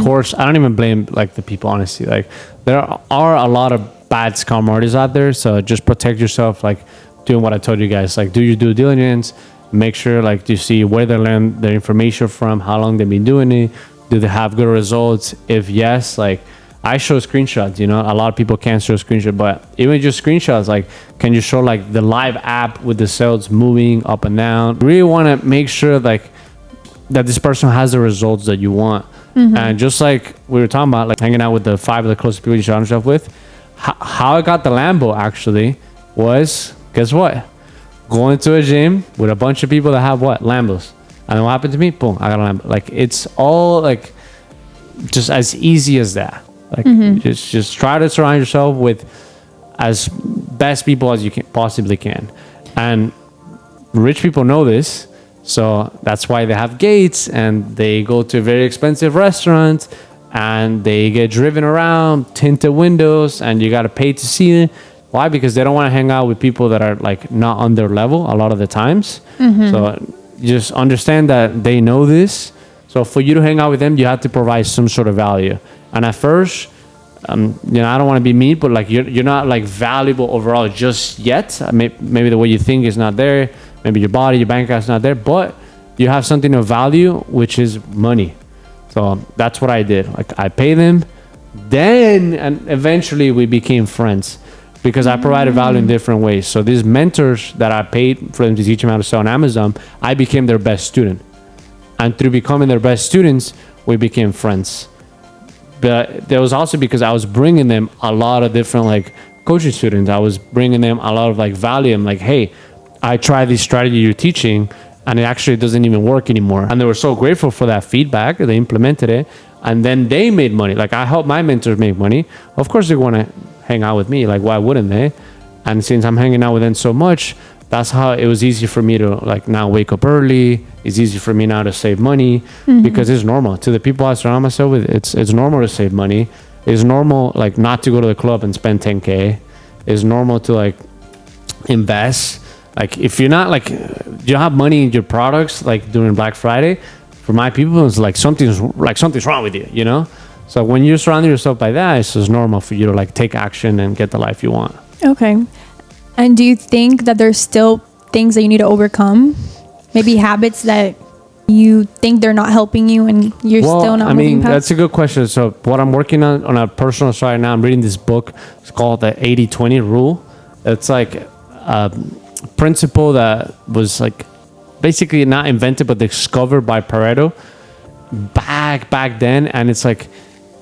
Course, I don't even blame like the people, honestly. Like, there are a lot of bad scam artists out there, so just protect yourself, like doing what I told you guys. Like, do your due diligence, make sure like you see where they learn their information from, how long they've been doing it, Do they have good results? If yes, like I show screenshots, you know, a lot of people can't show screenshots, but even just screenshots, like, can you show like the live app with the sales moving up and down? Really want to make sure like that this person has the results that you want. And just like we were talking about, like hanging out with the 5 of the closest people you surround yourself with, how I got the Lambo actually was, guess what? Going to a gym with a bunch of people that have what? Lambos. And then what happened to me? Boom, I got a Lambo. Like, it's all like just as easy as that. Like, just try to surround yourself with as best people as you can possibly can. And rich people know this. So that's why they have gates and they go to very expensive restaurants and they get driven around, tinted windows, and you got to pay to see it. Why? Because they don't want to hang out with people that are like not on their level a lot of the times. So just understand that they know this. So for you to hang out with them, you have to provide some sort of value. And at first, you know, I don't want to be mean, but like you're not like valuable overall just yet. Maybe the way you think is not there. Maybe your body, your bank account's not there, but you have something of value, which is money. So that's what I did. Like I pay them, then and eventually we became friends because I provided value in different ways. So these mentors that I paid for them to teach them how to sell on Amazon, I became their best student. And through becoming their best students, we became friends. But there was also because I was bringing them a lot of different like coaching students. I was bringing them a lot of like value. I'm like, hey, I tried this strategy you're teaching and it actually doesn't even work anymore. And they were so grateful for that feedback. They implemented it and then they made money. Like I helped my mentors make money. Of course they want to hang out with me. Like why wouldn't they? And since I'm hanging out with them so much, that's how it was easy for me to like now wake up early. It's easy for me now to save money because it's normal. To the people I surround myself with, it's normal to save money. It's normal like not to go to the club and spend 10K. It's normal to like invest. Like if you're not like you don't have money in your products like during Black Friday, for my people it's like something's wrong with you, you know? So when you're surrounding yourself by that, it's just normal for you to like take action and get the life you want. Okay. And do you think that there's still things that you need to overcome? Maybe habits that you think they're not helping you and you're still not moving past? That's a good question. So what I'm working on a personal side now, I'm reading this book. It's called the 80-20 rule. It's like principle that was like basically not invented but discovered by Pareto back then, and it's like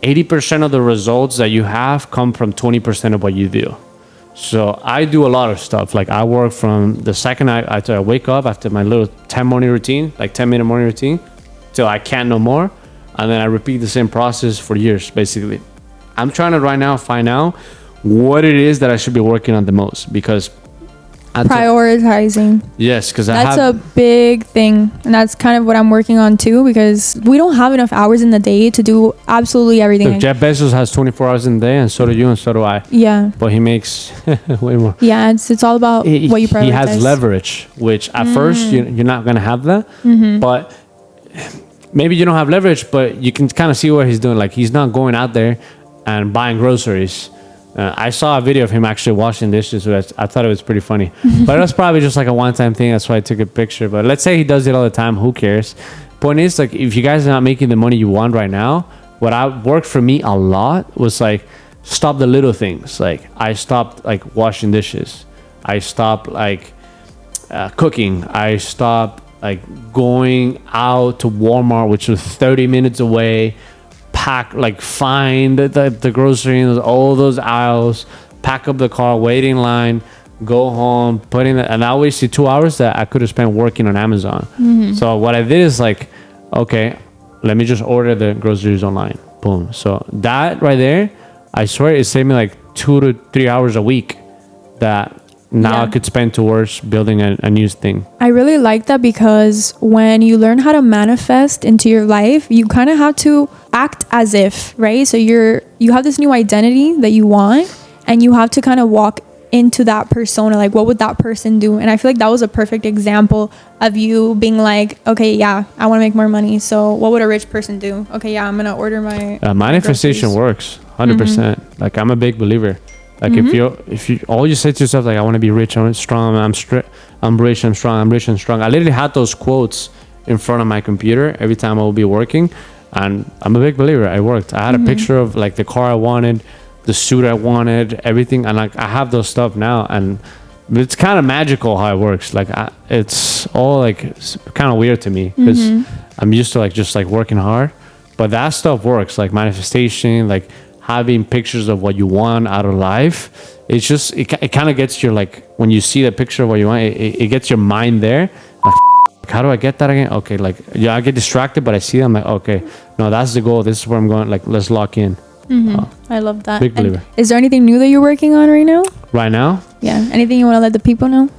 80% of the results that you have come from 20% of what you do. So I do a lot of stuff. Like I work from the second I wake up after my little 10 morning routine, like 10-minute morning routine, till I can't no more, and then I repeat the same process for years. Basically I'm trying to right now find out what it is that I should be working on the most, because prioritizing. Yes, because that's a big thing, and that's kind of what I'm working on too, because we don't have enough hours in the day to do absolutely everything. Look, Jeff Bezos has 24 hours in the day, and so do you, and so do I. Yeah, but he makes way more. Yeah, it's all about what you prioritize. He has leverage, which at first you're not gonna have that, but maybe you don't have leverage, but you can kind of see what he's doing. Like he's not going out there and buying groceries. I saw a video of him actually washing dishes. So I thought it was pretty funny. But it was probably just like a one-time thing. That's why I took a picture. But let's say he does it all the time. Who cares? Point is, like, if you guys are not making the money you want right now, what worked for me a lot was like stop the little things. Like I stopped like washing dishes. I stopped like cooking. I stopped like going out to Walmart, which was 30 minutes away. Find the groceries, all those aisles, pack up the car, wait in line, go home, and I wasted 2 hours that I could have spent working on Amazon. So what I did is like, okay, let me just order the groceries online. Boom. So that right there, I swear it saved me like 2 to 3 hours a week that now I could spend towards building a new thing. I really like that, because when you learn how to manifest into your life, you kind of have to act as if, right? So you have this new identity that you want, and you have to kind of walk into that persona. Like, what would that person do? And I feel like that was a perfect example of you being like, okay, yeah, I want to make more money. So what would a rich person do? Okay, yeah, I'm going to order my manifestation works 100%. Like I'm a big believer. Like if you all you say to yourself, like, I want to be rich, I'm strong, I'm rich, I'm strong, I'm rich and strong. I literally had those quotes in front of my computer every time I will be working. And I'm a big believer. I worked. I had a picture of like the car I wanted, the suit I wanted, everything. And like I have those stuff now, and it's kind of magical how it works. Like it's all like kind of weird to me because I'm used to like just like working hard, but that stuff works, like manifestation, like having pictures of what you want out of life. It's just it kind of gets your, like when you see the picture of what you want, it gets your mind there. Like, how do I get that again? Okay, like yeah, I get distracted, but I see them like, okay, no, that's the goal. This is where I'm going. Like, let's lock in. I love that. Big believer. Is there anything new that you're working on right now? Right now? Yeah. Anything you want to let the people know?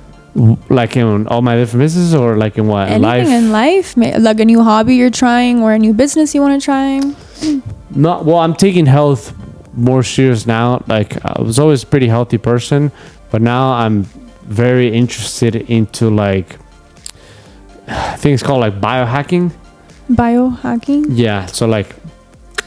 Like in all my different businesses, or like in what? Anything in life? Like a new hobby you're trying, or a new business you want to try? No, well, I'm taking health more serious now. Like I was always a pretty healthy person, but now I'm very interested into like, I think it's called like biohacking. Biohacking? Yeah. So like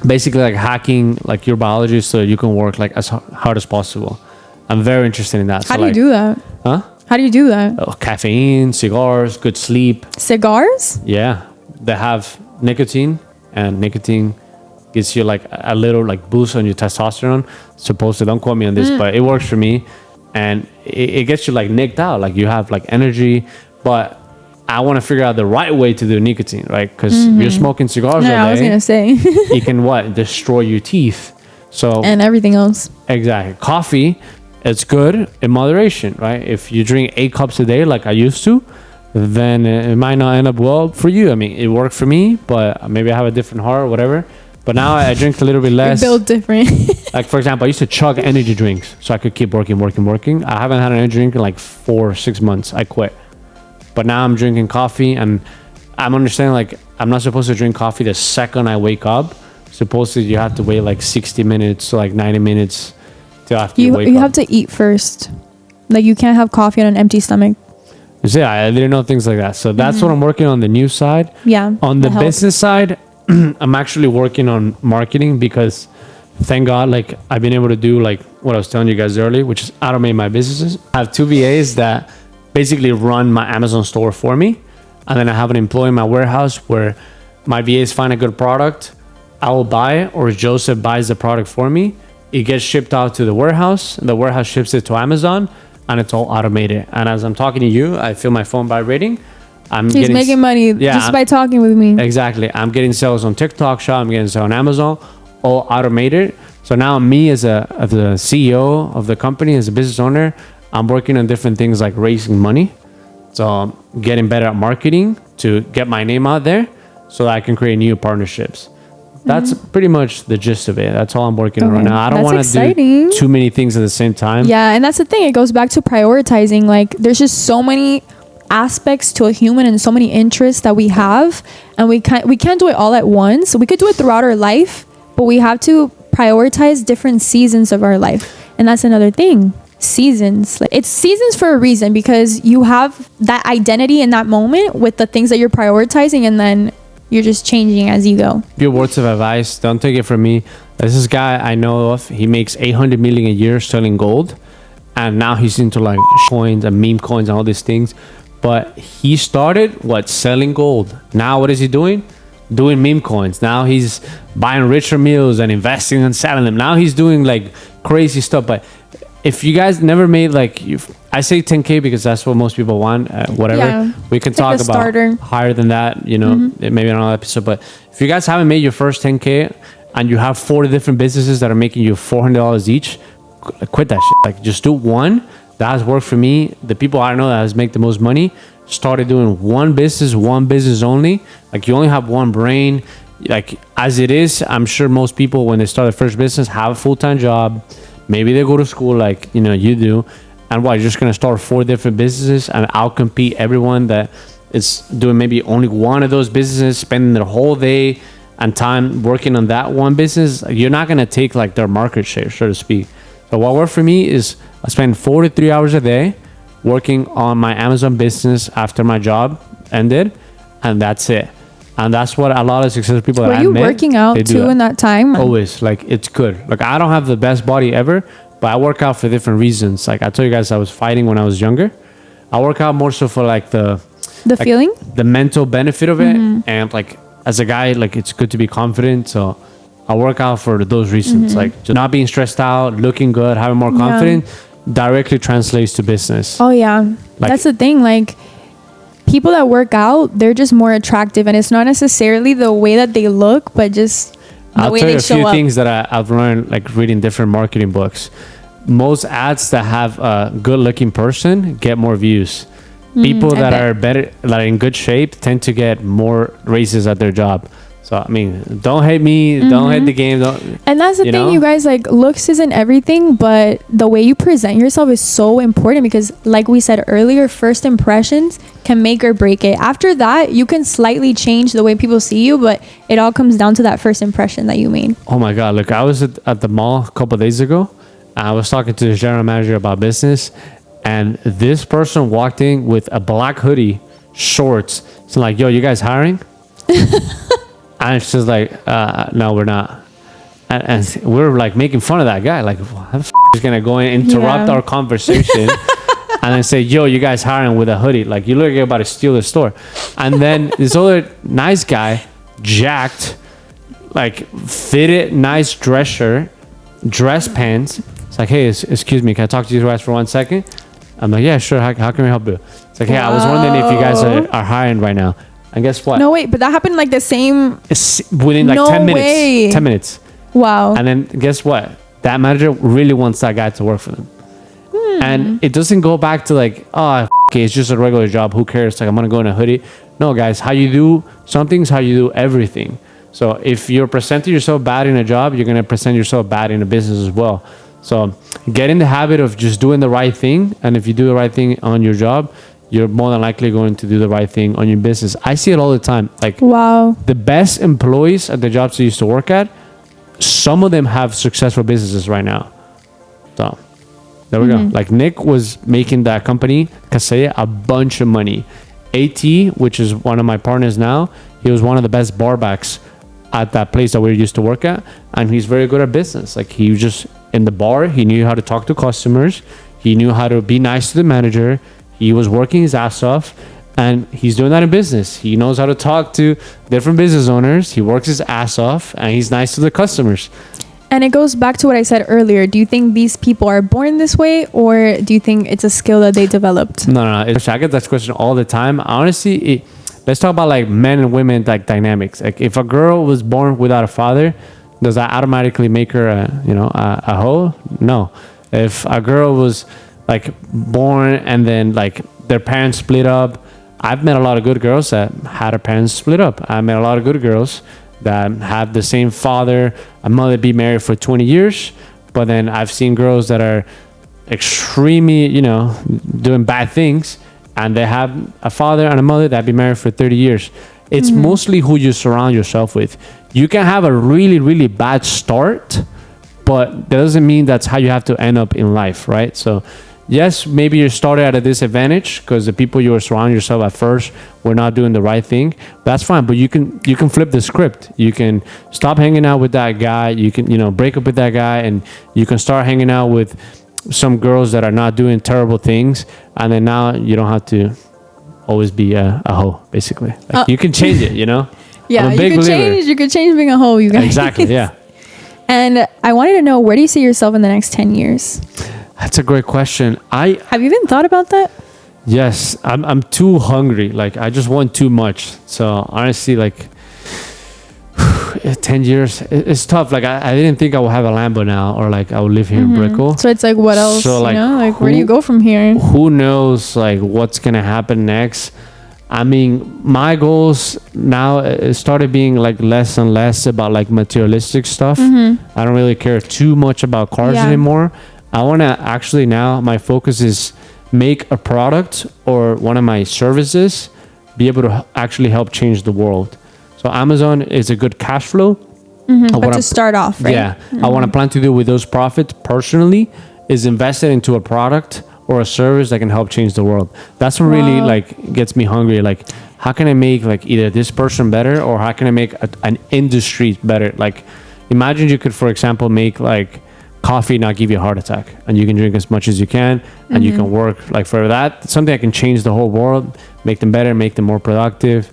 basically like hacking like your biology so you can work like as hard as possible. I'm very interested in that. How do you do that? Huh? How do you do that? Caffeine, cigars, good sleep. Cigars? Yeah. They have nicotine, and nicotine gives you like a little like boost on your testosterone. Supposedly, don't quote me on this, but it works for me. And it gets you like nicked out. Like you have like energy, but I want to figure out the right way to do nicotine, right? Because you're smoking cigars all day. I was going to say. It can what? Destroy your teeth. So and everything else. Exactly. Coffee, it's good in moderation, right? If you drink 8 cups a day like I used to, then it might not end up well for you. I mean, it worked for me, but maybe I have a different heart or whatever. But now I drink a little bit less. You're built different. Like, for example, I used to chug energy drinks so I could keep working. I haven't had an energy drink in like 4 or 6 months. I quit. But now I'm drinking coffee, and I'm understanding like I'm not supposed to drink coffee the second I wake up. Supposedly you have to wait like 60 minutes to like 90 minutes till after you wake up. You have to eat first. Like you can't have coffee on an empty stomach. So yeah, I didn't know things like that. So that's what I'm working on the new side. Yeah. On the business side, I'm actually working on marketing because thank God, like I've been able to do like what I was telling you guys earlier, which is automate my businesses. I have 2 VAs that basically run my Amazon store for me. And then I have an employee in my warehouse where my VAs find a good product, I will buy it, or Joseph buys the product for me. It gets shipped out to the warehouse. The warehouse ships it to Amazon, and it's all automated. And as I'm talking to you, I feel my phone vibrating. He's making money just by talking with me. Exactly. I'm getting sales on TikTok Shop. I'm getting sales on Amazon, all automated. So now me as the CEO of the company, as a business owner, I'm working on different things like raising money. So I'm getting better at marketing to get my name out there so that I can create new partnerships. That's pretty much the gist of it. That's all I'm working on right now. I don't want to do too many things at the same time. Yeah, and that's the thing. It goes back to prioritizing. Like, there's just so many aspects to a human and so many interests that we have, and we can't do it all at once. We could do it throughout our life, but we have to prioritize different seasons of our life. And that's another thing. Seasons. Like, it's seasons for a reason, because you have that identity in that moment with the things that you're prioritizing, and then you're just changing as you go. Your words of advice, don't take it from me. There's this guy I know of. He makes 800 million a year selling gold, and now he's into like coins and meme coins and all these things. But he started selling gold. Now what is he doing? Doing meme coins. Now he's buying richer meals and investing and selling them. Now he's doing like crazy stuff. But if you guys never made I say 10K because that's what most people want, whatever. Yeah, we can talk about starter. Higher than that, maybe on another episode. But if you guys haven't made your first 10K and you have 40 different businesses that are making you $400 each, quit that shit. Like, just do one. That has worked for me. The people I know that has made the most money started doing one business only. Like, you only have one brain. Like, as it is, I'm sure most people, when they start their first business, have a full-time job. Maybe they go to school like, you do. And you're just going to start 4 different businesses and outcompete everyone that is doing maybe only one of those businesses, spending their whole day and time working on that one business. You're not going to take like their market share, so to speak. So what worked for me is I spend 4 to 3 hours a day working on my Amazon business after my job ended, and that's it. And that's what a lot of successful people that I met. Were you working out too in that time? Always. Like, it's good. Like, I don't have the best body ever, but I work out for different reasons. Like, I told you guys I was fighting when I was younger. I work out more so for like the feeling, the mental benefit of it, and like as a guy, like it's good to be confident. So I work out for those reasons, like just not being stressed out, looking good, having more confidence directly translates to business. Oh yeah. That's the thing. Like people that work out, they're just more attractive, and it's not necessarily the way that they look, but just the way they show up. I'll tell you a few things that I've learned, like reading different marketing books. Most ads that have a good looking person get more views. People that are better, that are in good shape, tend to get more raises at their job. So I mean, don't hate me, don't hate the game. And that's the thing, you guys, like looks isn't everything, but the way you present yourself is so important, because like we said earlier, first impressions can make or break it. After that, you can slightly change the way people see you, but it all comes down to that first impression that you made. Oh my God, look, I was at the mall a couple of days ago. I was talking to the general manager about business, and this person walked in with a black hoodie, shorts. So like, yo, you guys hiring? And she's like, no, we're not. And we're like making fun of that guy. Like, how the f*** is going to go and interrupt our conversation and then say, yo, you guys hiring with a hoodie? Like, you look like you're about to steal the store. And then this other nice guy, jacked, like fitted, nice dress shirt, dress pants. It's like, hey, excuse me, can I talk to you guys for 1 second? I'm like, yeah, sure. How can we help you? It's like, hey, I was wondering if you guys are hiring right now. And guess what? No, wait, but that happened like the same... within like 10 minutes. Way. 10 minutes. Wow. And then guess what? That manager really wants that guy to work for them. And it doesn't go back to like, oh, it's just a regular job. Who cares? Like, I'm going to go in a hoodie. No, guys, how you do something is how you do everything. So if you're presenting yourself bad in a job, you're going to present yourself bad in a business as well. So get in the habit of just doing the right thing. And if you do the right thing on your job, you're more than likely going to do the right thing on your business. I see it all the time. Like, wow, the best employees at the jobs they used to work at, some of them have successful businesses right now. So there we go. Like Nick was making that company, Casella, a bunch of money. AT, which is one of my partners now, he was one of the best barbacks at that place that we used to work at. And he's very good at business. Like, he was just in the bar. He knew how to talk to customers. He knew how to be nice to the manager. He was working his ass off, and he's doing that in business. He knows how to talk to different business owners. He works his ass off, and he's nice to the customers. And it goes back to what I said earlier. Do you think these people are born this way, or do you think it's a skill that they developed? No. I get that question all the time. Honestly, let's talk about like men and women, like dynamics. Like, if a girl was born without a father, does that automatically make her a hoe? No. If a girl was like born and then like their parents split up, I've met a lot of good girls that had their parents split up. I met a lot of good girls that have the same father and mother, be married for 20 years. But then I've seen girls that are extremely, doing bad things, and they have a father and a mother that be married for 30 years. It's mostly who you surround yourself with. You can have a really, really bad start, but that doesn't mean that's how you have to end up in life, right? So yes, maybe you started at a disadvantage because the people you were surrounding yourself at first were not doing the right thing. That's fine, but you can flip the script. You can stop hanging out with that guy. You can break up with that guy, and you can start hanging out with some girls that are not doing terrible things. And then now you don't have to always be a hoe, basically. Like, you can change it, Yeah, you could change being a hoe, you guys. Exactly, yeah. And I wanted to know, where do you see yourself in the next 10 years? That's a great question. Have you even thought about that? Yes, I'm too hungry. Like, I just want too much. So honestly, like 10 years, it's tough. Like, I didn't think I would have a Lambo now, or like I would live here in Brickell. So it's like, what else? So like, where do you go from here? Who knows like what's gonna happen next? I mean, my goals now started being like less and less about like materialistic stuff. I don't really care too much about cars anymore. I want to actually, now my focus is make a product or one of my services be able to actually help change the world. So Amazon is a good cash flow. But to start off, right? Yeah. I want to plan to do with those profits personally is invest it into a product or a service that can help change the world. That's what really like gets me hungry. Like, how can I make like either this person better, or how can I make an industry better? Like, imagine you could, for example, make like coffee not give you a heart attack, and you can drink as much as you can, and you can work like for that. Something that can change the whole world, make them better, make them more productive.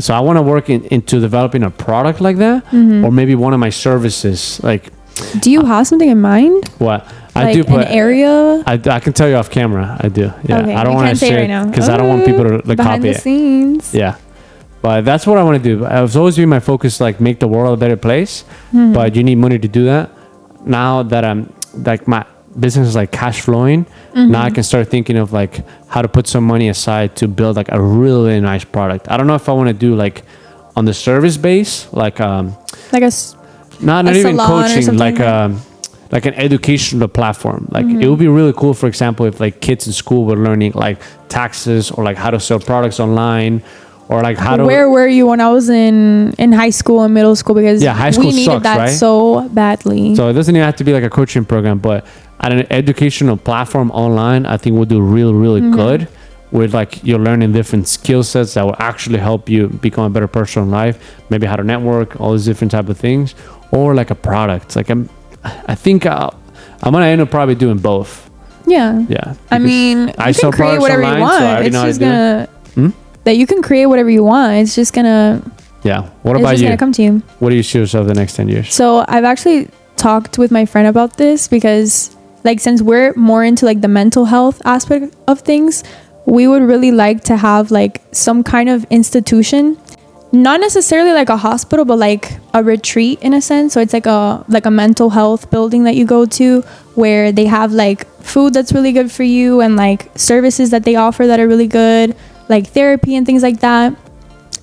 So I want to work into developing a product like that, or maybe one of my services. Like, do you have something in mind? What? Like I do, an area? I can tell you off camera. I do. Yeah. Okay, I don't want to say say right now because I don't want people to like behind copy the it. scenes. Yeah. But that's what I want to do. It's always been my focus, like make the world a better place. But you need money to do that. Now that I'm like my business is like cash flowing, now I can start thinking of like how to put some money aside to build like a really nice product. I don't know if I want to do like on the service base, like like not even coaching, like an educational platform. Like it would be really cool, for example, if like kids in school were learning like taxes or like how to sell products online, or like how to. Where were you when I was in high school and middle school? Because high school we needed sucks, that right? so badly. So it doesn't even have to be like a coaching program, but at an educational platform online, I think we'll do really good. With like you're learning different skill sets that will actually help you become a better person in life. Maybe how to network, all these different type of things, or like a product. Like I think I'm gonna end up probably doing both. Yeah. Yeah. I mean, you can create whatever you want. So it's just gonna that you can create whatever you want. It's just gonna. Yeah. What about you? It's just gonna come to you. What do you see yourself the next 10 years? So I've actually talked with my friend about this because, like, since we're more into like the mental health aspect of things, we would really like to have like some kind of institution, not necessarily like a hospital, but like a retreat in a sense. So it's like a mental health building that you go to where they have like food that's really good for you and like services that they offer that are really good, like therapy and things like that.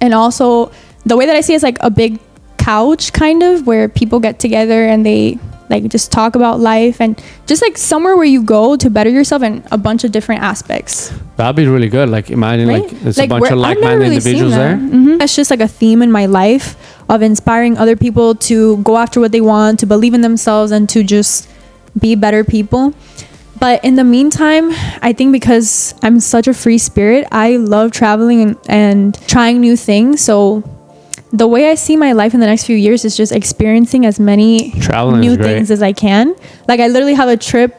And also the way that I see it is like a big couch kind of where people get together and they like just talk about life, and just like somewhere where you go to better yourself in a bunch of different aspects. That'd be really good. Like imagine Right? like there's a bunch of like-minded really individuals there. That's just like a theme in my life of inspiring other people to go after what they want, to believe in themselves, and to just be better people. But in the meantime, I think because I'm such a free spirit, I love traveling and trying new things. So the way I see my life in the next few years is just experiencing as many new things as I can. Like I literally have a trip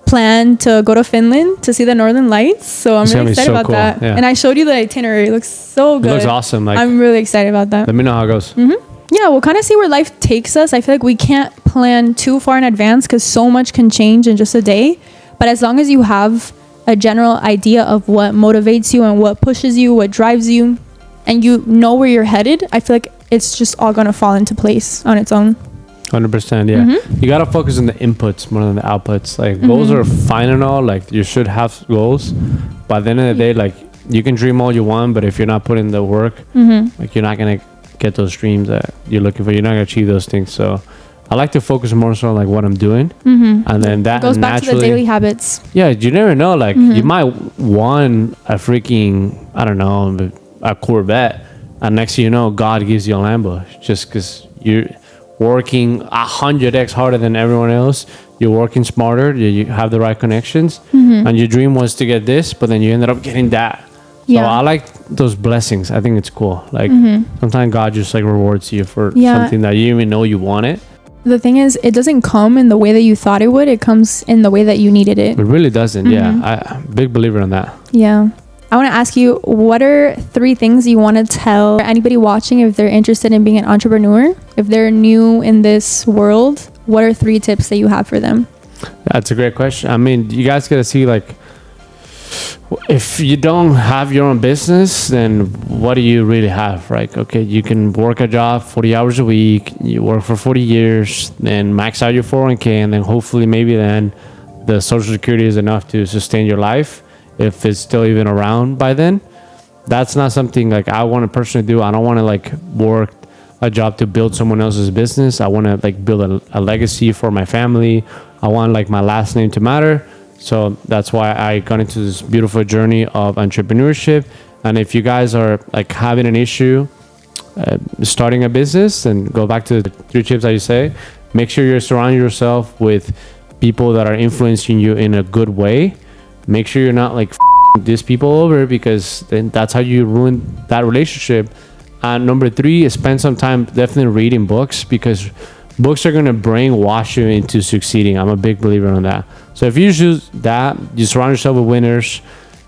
planned to go to Finland to see the Northern Lights. So I'm really excited about that. Yeah. And I showed you the itinerary. It looks so good. It looks awesome. Like, I'm really excited about that. Let me know how it goes. Yeah, we'll kind of see where life takes us. I feel like we can't plan too far in advance because so much can change in just a day. But as long as you have a general idea of what motivates you and what pushes you, what drives you, and you know where you're headed, I feel like it's just all going to fall into place on its own. 100%, yeah. You got to focus on the inputs more than the outputs. Like goals are fine and all, like you should have goals. But at the end of the day, like you can dream all you want, but if you're not putting the work, like you're not going to get those dreams that you're looking for. You're not going to achieve those things. So I like to focus more so on like what I'm doing. And then that goes back to the daily habits. Yeah, you never know. Like you might want a freaking, I don't know, a Corvette, and next thing you know, God gives you a Lambo just because you're working 100x harder than everyone else. You're working smarter. You have the right connections, and your dream was to get this, but then you ended up getting that. So I like those blessings. I think it's cool. Like sometimes God just like rewards you for something that you didn't even know you wanted. The thing is, it doesn't come in the way that you thought it would. It comes in the way that you needed it. It really doesn't. Yeah, I'm a big believer in that. Yeah. I want to ask you, what are 3 things you want to tell anybody watching if they're interested in being an entrepreneur? If they're new in this world, what are 3 tips that you have for them? That's a great question. I mean, you guys got to see, like, if you don't have your own business, then what do you really have, right? Okay, you can work a job 40 hours a week, you work for 40 years, then max out your 401k, and then hopefully maybe then the Social Security is enough to sustain your life. If it's still even around by then. That's not something like I want to personally do. I don't want to like work a job to build someone else's business. I want to like build a legacy for my family. I want like my last name to matter. So that's why I got into this beautiful journey of entrepreneurship. And if you guys are like having an issue starting a business, and go back to the 3 tips that you say, make sure you're surrounding yourself with people that are influencing you in a good way. Make sure you're not like these people over, because then that's how you ruin that relationship. And number 3 is spend some time definitely reading books, because books are going to brainwash you into succeeding. I'm a big believer on that. So if you choose that, you surround yourself with winners,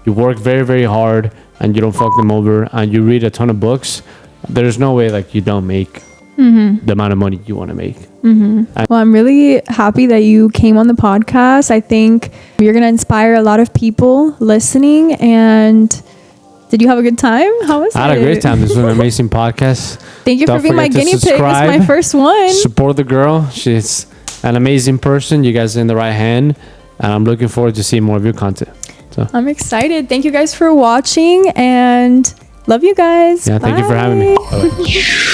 you work very, very hard, and you don't fuck them over, and you read a ton of books, there's no way like you don't make the amount of money you want to make. Well, I'm really happy that you came on the podcast. I think you're going to inspire a lot of people listening. And did you have a good time? How was it? I had a great time. This was an amazing podcast. Thank you Don't for being my forget to guinea pig. This is my subscribe. first one. Support the girl. She's an amazing person. You guys are in the right hand. And I'm looking forward to seeing more of your content. So I'm excited. Thank you guys for watching and love you guys. yeah, thank you for having me. Bye. Bye-bye.